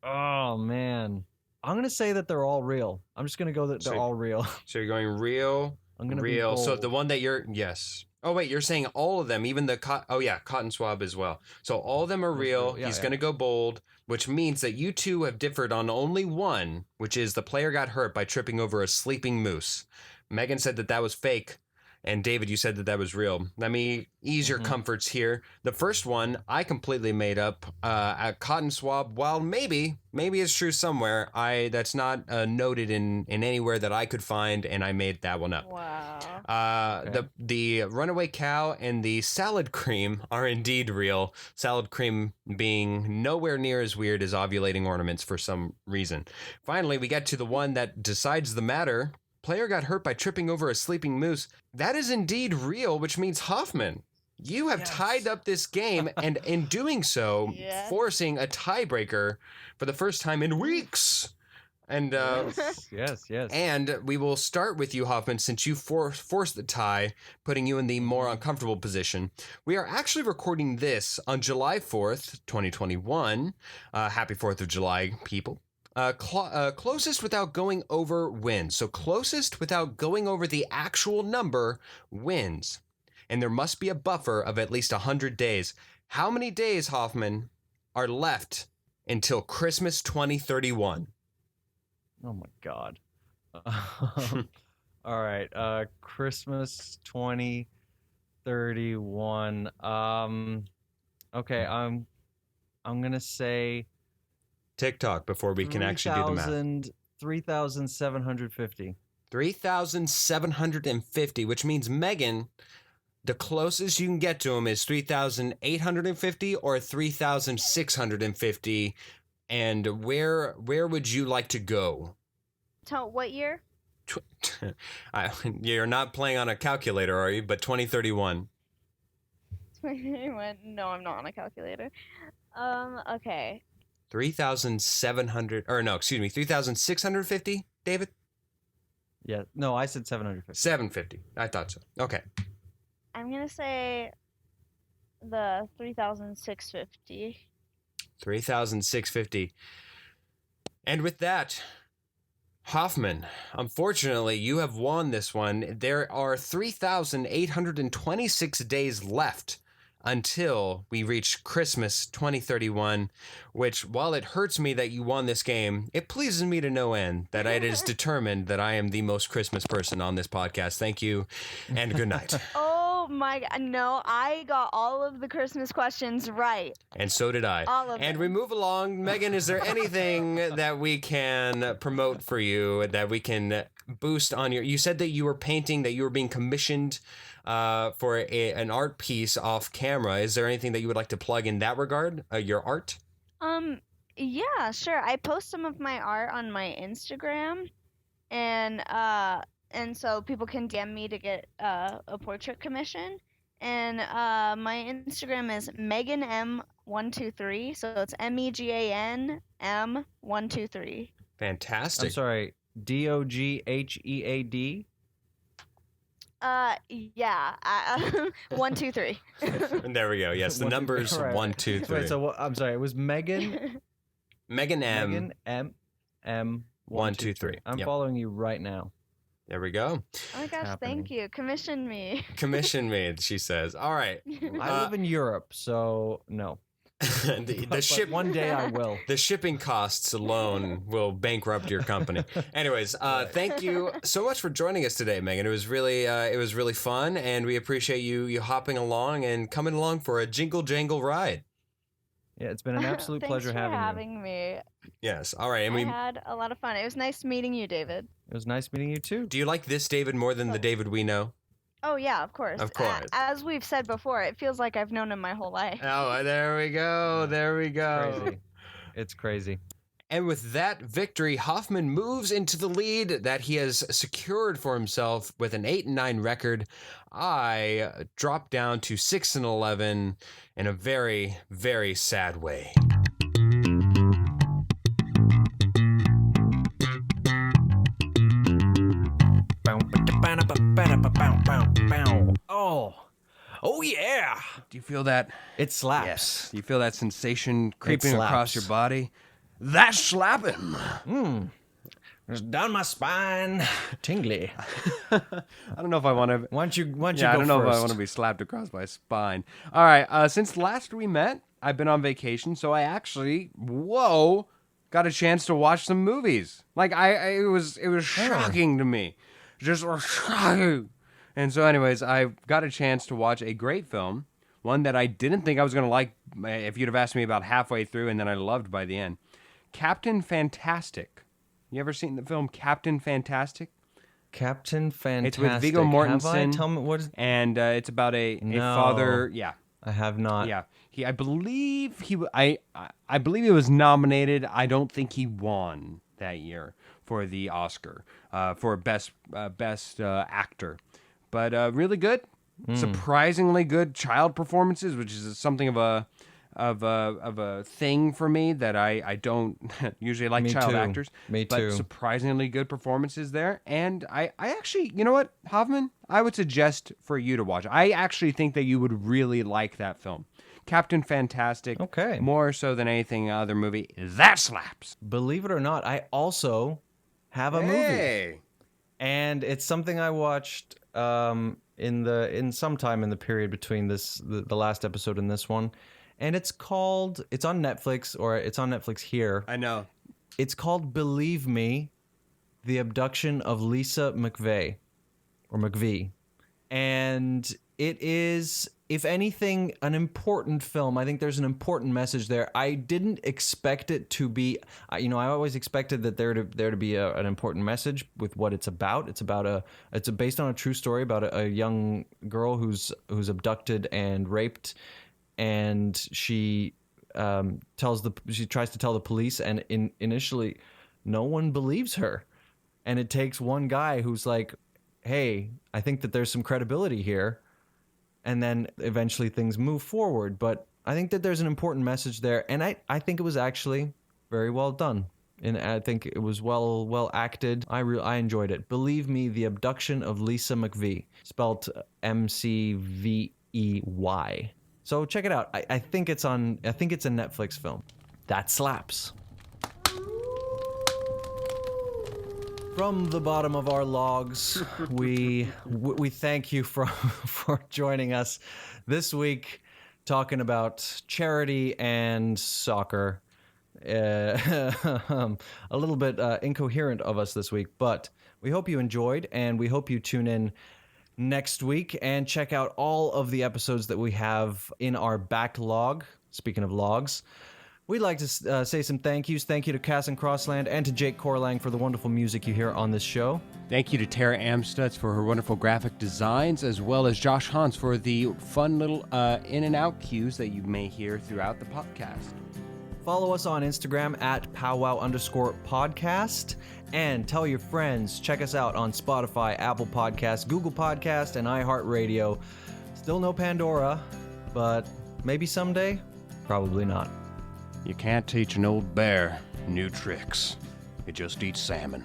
A: oh man. I'm going to say that they're all real. I'm just going to go that they're all real.
D: So you're going real,
A: I'm going to
D: real.
A: be
D: So the one that yes. Oh, wait, you're saying all of them, even the cotton swab as well. So all of them are real.
A: Yeah,
D: He's going to go bold, which means that you two have differed on only one, which is the player got hurt by tripping over a sleeping moose. Megan said that was fake. And David, you said that was real. Let me ease your comforts here. The first one I completely made up. A cotton swab. While maybe it's true somewhere. That's not noted in anywhere that I could find, and I made that one up.
C: Wow.
D: The runaway cow and the salad cream are indeed real. Salad cream being nowhere near as weird as ovulating ornaments for some reason. Finally, we get to the one that decides the matter. Player got hurt by tripping over a sleeping moose. That is indeed real, which means Hoffman, you have tied up this game, and in doing so, forcing a tiebreaker for the first time in weeks. And
A: Yes.
D: and we will start with you, Hoffman, since you forced the tie, putting you in the more uncomfortable position. We are actually recording this on July 4th, 2021. Happy 4th of July, people. Closest without going over wins. So closest without going over the actual number wins. And there must be a buffer of at least 100 days. How many days, Hoffman, are left until Christmas 2031?
A: Oh my God. All right. Christmas 2031. Okay. I'm gonna say
D: TikTok before we can actually do the math.
A: 3,750.
D: 3,750, which means Megan, the closest you can get to him is 3,850 or 3,650. And where would you like to go?
C: So what year?
D: You're not playing on a calculator, are you? But 2031.
C: 2021. No, I'm not on a calculator. Okay.
D: 3,700, or no, excuse me, 3,650, David?
A: Yeah. No, I said 750.
D: 750. I thought so. Okay.
C: I'm gonna say the 3,650.
D: 3,650. And with that, Hoffman, unfortunately, you have won this one. There are 3,826 days left until we reach Christmas 2031, which, while it hurts me that you won this game, it pleases me to no end that it is determined that I am the most Christmas person on this podcast. Thank you, and good night.
C: Oh my God. No, I got all of the Christmas questions right.
D: And so did I.
C: All of
D: and
C: them.
D: we move along. Megan, is there anything that we can promote for you, that we can boost on your... You said that you were painting, that you were being commissioned for an art piece off camera. Is there anything that you would like to plug in that regard, your art?
C: Yeah, sure. I post some of my art on my Instagram, and so people can DM me to get a portrait commission. And my Instagram is Megan M123, so it's MEGAN M123.
D: Fantastic.
A: I'm sorry, DOGHEAD?
C: Yeah, 123.
D: There we go. Yes, the numbers
A: Right.
D: 1, 2, 3.
A: Wait, so I'm sorry, it was Megan?
D: Megan M.
A: Megan M
D: 1, 2, 3.
A: I'm
D: Yep.
A: following you right now.
D: There we go.
C: Oh my gosh,
A: happening.
C: thank you. Commission me.
D: Commission made, she says. All right.
A: I live in Europe, so no.
D: the
A: But one day I will.
D: The shipping costs alone will bankrupt your company. Anyways, thank you so much for joining us today, Megan. It was really fun, and we appreciate you hopping along and coming along for a jingle jangle ride.
A: Yeah, it's been an absolute pleasure
C: Thanks for
A: having you.
C: having me.
D: Yes. All right. And
C: I had a lot of fun. It was nice meeting you, David.
A: It was nice meeting you too.
D: do you like this David more than the David we know?
C: Oh yeah, of course.
D: Of course.
C: As we've said before, it feels like I've known him my whole life.
D: Oh, there we go. There we go.
A: Crazy. It's crazy.
D: And with that victory, Hoffman moves into the lead that he has secured for himself with an 8-9 record. I drop down to 6-11 in a very, very sad way.
A: Oh yeah.
B: Do you feel that?
A: It slaps.
B: Yes. Do you feel that sensation creeping across
A: slaps.
B: your body? That's slapping.
A: It's down my spine, tingly.
B: I don't know if I want to.
A: Why don't you go
B: I don't know if I
A: first?
B: want to be slapped across my spine. All right. Since last we met, I've been on vacation, so I actually, got a chance to watch some movies. Like it was shocking to me, just shocking And so, anyways, I got a chance to watch a great film, one that I didn't think I was going to like if you'd have asked me about halfway through, and then I loved by the end. Captain Fantastic. You ever seen the film Captain Fantastic?
A: Captain Fantastic.
B: It's with Viggo Mortensen.
A: Have I? Tell me what is.
B: And it's about a
A: No.
B: father. Yeah,
A: I have not.
B: yeah. I believe I believe he was nominated. I don't think he won that year for the Oscar for best actor, but really good, surprisingly good child performances, which is something of a thing for me that I don't usually like
A: Me
B: child
A: too.
B: actors.
A: Me
B: But
A: too.
B: surprisingly good performances there, and I actually, you know what, Hoffman, I would suggest for you to watch. I actually think that you would really like that film. Captain Fantastic.
A: Okay.
B: More so than anything other movie. That slaps.
A: Believe it or not, I also have a movie. And it's something I watched in sometime in the period between the last episode and this one. And it's on Netflix, or it's on Netflix here.
B: I know.
A: It's called Believe Me, The Abduction of Lisa McVeigh, or McVie. And it is, if anything, an important film. I think there's an important message there. I didn't expect it to be, I always expected that there to be an important message with what it's about. It's based on a true story about a young girl who's abducted and raped, and she tries to tell the police, and initially no one believes her, and it takes one guy who's like, hey, I think that there's some credibility here, and then eventually things move forward. But I think that there's an important message there, and I think it was actually very well done, and I think it was well acted. I enjoyed it. Believe Me, The Abduction of Lisa McVie, spelled McVey. So check it out. I think it's a Netflix film. That slaps. From the bottom of our logs, we thank you for joining us this week, talking about charity and soccer. A little bit incoherent of us this week, but we hope you enjoyed, and we hope you tune in next week and check out all of the episodes that we have in our backlog. Speaking of logs, we'd like to say some thank yous. Thank you to Cass and Crossland and to Jake Corlang for the wonderful music you hear on this show.
B: Thank you to Tara Amstutz for her wonderful graphic designs, as well as Josh Hans for the fun little in and out cues that you may hear throughout the podcast.
A: Follow us on Instagram at POWWOW_podcast, and tell your friends. Check us out on Spotify, Apple Podcasts, Google Podcasts, and iHeartRadio. Still no Pandora, but maybe someday? Probably not.
B: You can't teach an old bear new tricks. It just eats salmon.